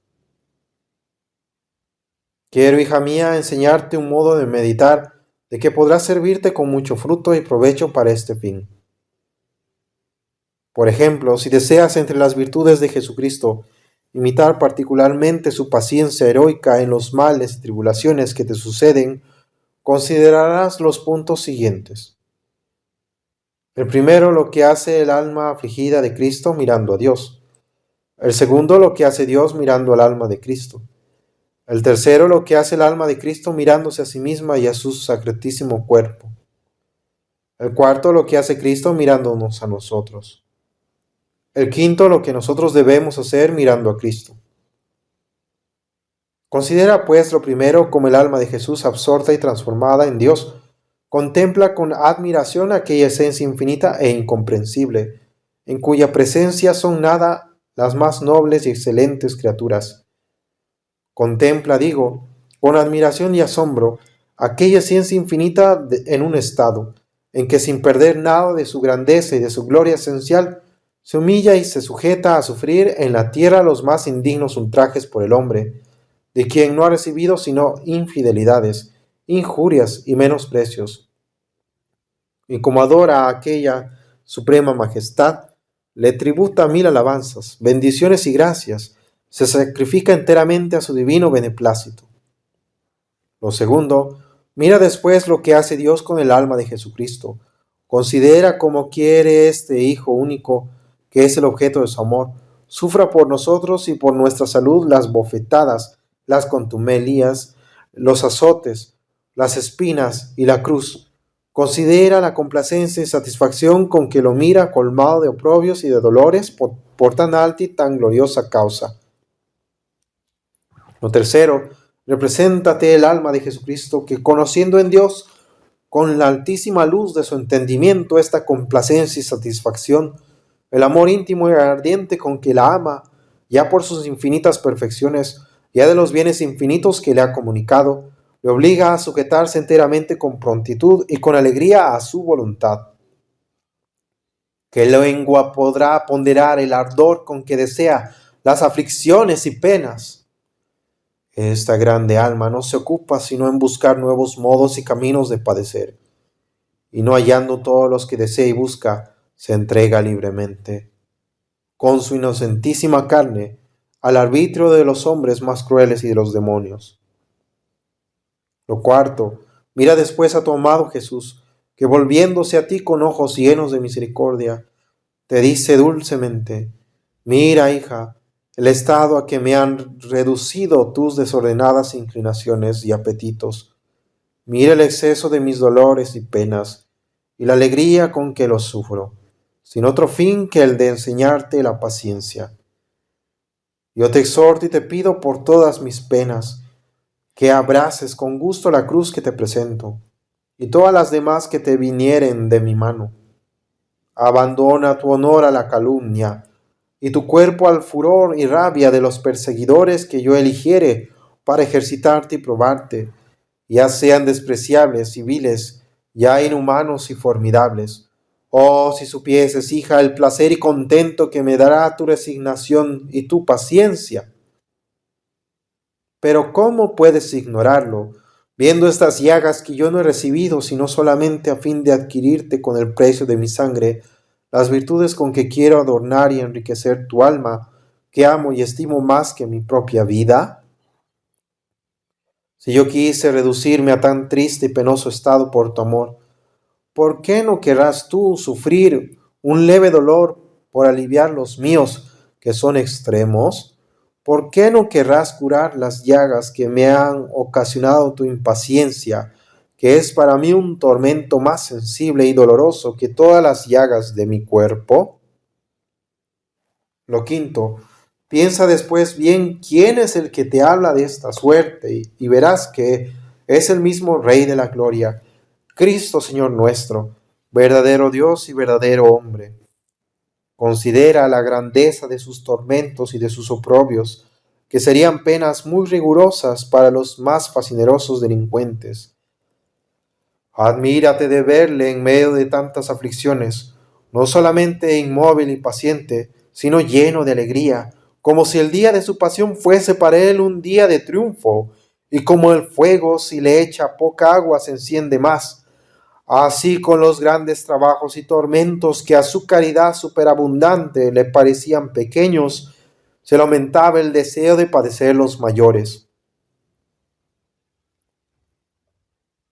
Quiero, hija mía, enseñarte un modo de meditar de que podrá servirte con mucho fruto y provecho para este fin. Por ejemplo, si deseas entre las virtudes de Jesucristo imitar particularmente su paciencia heroica en los males y tribulaciones que te suceden, considerarás los puntos siguientes. El primero, lo que hace el alma afligida de Cristo mirando a Dios. El segundo, lo que hace Dios mirando al alma de Cristo. El tercero, lo que hace el alma de Cristo mirándose a sí misma y a su sacratísimo cuerpo. El cuarto, lo que hace Cristo mirándonos a nosotros. El quinto, lo que nosotros debemos hacer mirando a Cristo. Considera pues lo primero como el alma de Jesús absorta y transformada en Dios. Contempla con admiración aquella esencia infinita e incomprensible, en cuya presencia son nada las más nobles y excelentes criaturas. Contempla, digo, con admiración y asombro, aquella ciencia infinita en un estado, en que sin perder nada de su grandeza y de su gloria esencial, se humilla y se sujeta a sufrir en la tierra los más indignos ultrajes por el hombre, de quien no ha recibido sino infidelidades, injurias y menosprecios. Y como adora a aquella suprema majestad, le tributa mil alabanzas, bendiciones y gracias, se sacrifica enteramente a su divino beneplácito. Lo segundo, mira después lo que hace Dios con el alma de Jesucristo. Considera cómo quiere este Hijo único, que es el objeto de su amor, sufra por nosotros y por nuestra salud las bofetadas, las contumelias, los azotes, las espinas y la cruz. Considera la complacencia y satisfacción con que lo mira colmado de oprobios y de dolores por tan alta y tan gloriosa causa. Lo tercero, represéntate el alma de Jesucristo, que conociendo en Dios, con la altísima luz de su entendimiento, esta complacencia y satisfacción, el amor íntimo y ardiente con que la ama, ya por sus infinitas perfecciones, ya de los bienes infinitos que le ha comunicado, le obliga a sujetarse enteramente con prontitud y con alegría a su voluntad. ¿Qué lengua podrá ponderar el ardor con que desea las aflicciones y penas? Esta grande alma no se ocupa sino en buscar nuevos modos y caminos de padecer, y no hallando todos los que desea y busca, se entrega libremente, con su inocentísima carne, al arbitrio de los hombres más crueles y de los demonios. Lo cuarto, mira después a tu amado Jesús, que volviéndose a ti con ojos llenos de misericordia, te dice dulcemente: mira, hija, el estado a que me han reducido tus desordenadas inclinaciones y apetitos. Mira el exceso de mis dolores y penas, y la alegría con que los sufro, sin otro fin que el de enseñarte la paciencia. Yo te exhorto y te pido por todas mis penas, que abraces con gusto la cruz que te presento, y todas las demás que te vinieren de mi mano. Abandona tu honor a la calumnia, y tu cuerpo al furor y rabia de los perseguidores que yo eligiere para ejercitarte y probarte, ya sean despreciables y viles, ya inhumanos y formidables. Oh, si supieses, hija, el placer y contento que me dará tu resignación y tu paciencia. Pero ¿cómo puedes ignorarlo, viendo estas llagas que yo no he recibido, sino solamente a fin de adquirirte con el precio de mi sangre las virtudes con que quiero adornar y enriquecer tu alma, que amo y estimo más que mi propia vida? Si yo quise reducirme a tan triste y penoso estado por tu amor, ¿por qué no querrás tú sufrir un leve dolor por aliviar los míos, que son extremos? ¿Por qué no querrás curar las llagas que me han ocasionado tu impaciencia, que es para mí un tormento más sensible y doloroso que todas las llagas de mi cuerpo? Lo quinto, piensa después bien quién es el que te habla de esta suerte, y verás que es el mismo Rey de la Gloria, Cristo Señor nuestro, verdadero Dios y verdadero hombre. Considera la grandeza de sus tormentos y de sus oprobios, que serían penas muy rigurosas para los más fascinerosos delincuentes. Admírate de verle en medio de tantas aflicciones, no solamente inmóvil y paciente, sino lleno de alegría, como si el día de su pasión fuese para él un día de triunfo, y como el fuego, si le echa poca agua, se enciende más. Así con los grandes trabajos y tormentos que a su caridad superabundante le parecían pequeños, se le aumentaba el deseo de padecer los mayores.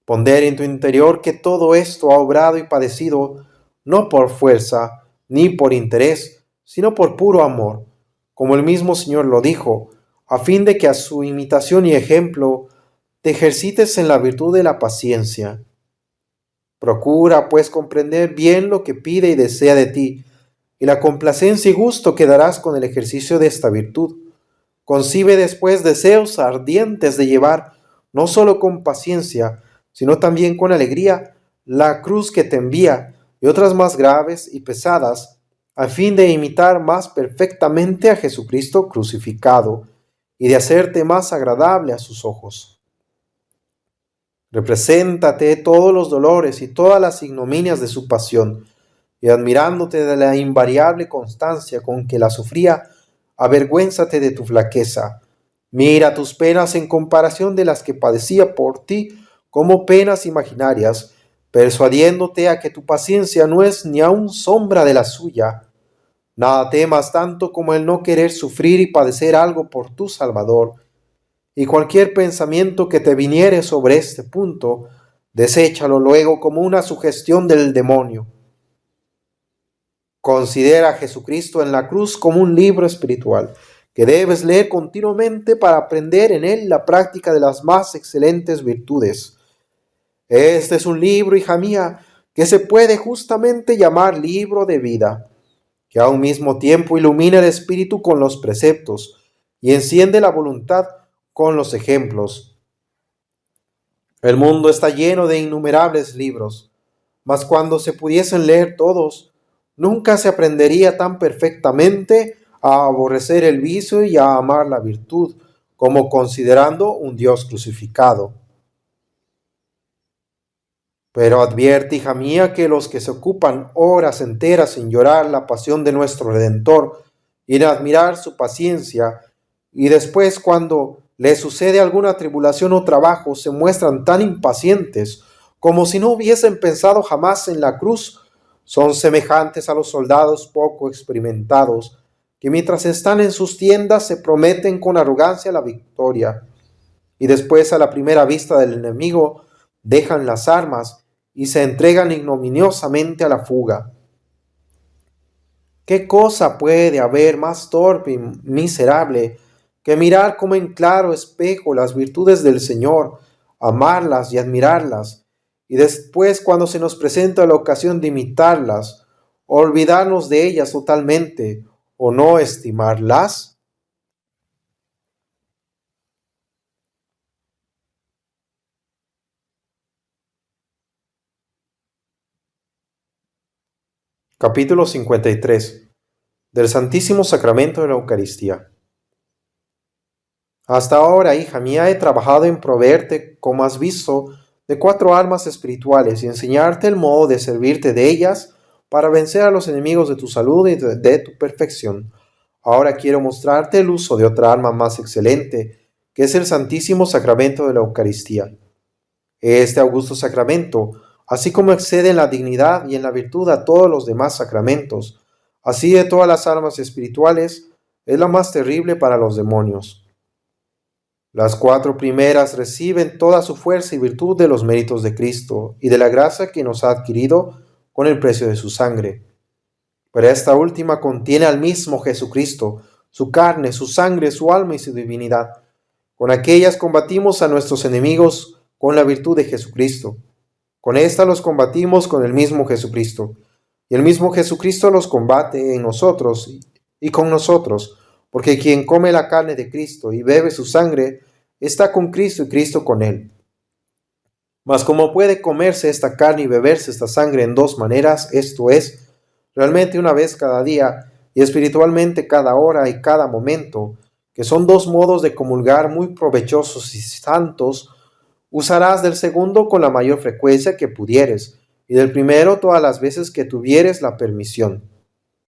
Pondera en tu interior que todo esto ha obrado y padecido no por fuerza ni por interés, sino por puro amor, como el mismo Señor lo dijo, a fin de que a su imitación y ejemplo te ejercites en la virtud de la paciencia. Procura, pues, comprender bien lo que pide y desea de ti, y la complacencia y gusto que darás con el ejercicio de esta virtud. Concibe después deseos ardientes de llevar, no solo con paciencia, sino también con alegría, la cruz que te envía y otras más graves y pesadas, a fin de imitar más perfectamente a Jesucristo crucificado y de hacerte más agradable a sus ojos. Represéntate todos los dolores y todas las ignominias de su pasión, y admirándote de la invariable constancia con que la sufría, avergüénzate de tu flaqueza. Mira tus penas en comparación de las que padecía por ti como penas imaginarias, persuadiéndote a que tu paciencia no es ni aun sombra de la suya. Nada temas tanto como el no querer sufrir y padecer algo por tu Salvador, y cualquier pensamiento que te viniere sobre este punto, deséchalo luego como una sugestión del demonio. Considera a Jesucristo en la cruz como un libro espiritual que debes leer continuamente para aprender en él la práctica de las más excelentes virtudes. Este es un libro, hija mía, que se puede justamente llamar libro de vida, que a un mismo tiempo ilumina el espíritu con los preceptos y enciende la voluntad con los ejemplos. El mundo está lleno de innumerables libros, mas cuando se pudiesen leer todos, nunca se aprendería tan perfectamente a aborrecer el vicio y a amar la virtud, como considerando un Dios crucificado. Pero advierte, hija mía, que los que se ocupan horas enteras en llorar la pasión de nuestro Redentor y en admirar su paciencia, y después cuando les sucede alguna tribulación o trabajo se muestran tan impacientes como si no hubiesen pensado jamás en la cruz, son semejantes a los soldados poco experimentados, que mientras están en sus tiendas se prometen con arrogancia la victoria, y después a la primera vista del enemigo dejan las armas y se entregan ignominiosamente a la fuga. ¿Qué cosa puede haber más torpe y miserable que mirar como en claro espejo las virtudes del Señor, amarlas y admirarlas, y después, cuando se nos presenta la ocasión de imitarlas, olvidarnos de ellas totalmente o no estimarlas? Capítulo 53 del Santísimo Sacramento de la Eucaristía. Hasta ahora, hija mía, he trabajado en proveerte, como has visto, de 4 armas espirituales y enseñarte el modo de servirte de ellas para vencer a los enemigos de tu salud y de tu perfección. Ahora quiero mostrarte el uso de otra arma más excelente, que es el Santísimo Sacramento de la Eucaristía. Este augusto sacramento, así como excede en la dignidad y en la virtud a todos los demás sacramentos, así de todas las armas espirituales, es la más terrible para los demonios. Las 4 primeras reciben toda su fuerza y virtud de los méritos de Cristo y de la gracia que nos ha adquirido con el precio de su sangre. Pero esta última contiene al mismo Jesucristo, su carne, su sangre, su alma y su divinidad. Con aquellas combatimos a nuestros enemigos con la virtud de Jesucristo. Con esta los combatimos con el mismo Jesucristo. Y el mismo Jesucristo los combate en nosotros y con nosotros, porque quien come la carne de Cristo y bebe su sangre, está con Cristo y Cristo con él. Mas como puede comerse esta carne y beberse esta sangre en dos maneras, esto es, realmente una vez cada día, y espiritualmente cada hora y cada momento, que son dos modos de comulgar muy provechosos y santos, usarás del segundo con la mayor frecuencia que pudieres, y del primero todas las veces que tuvieres la permisión.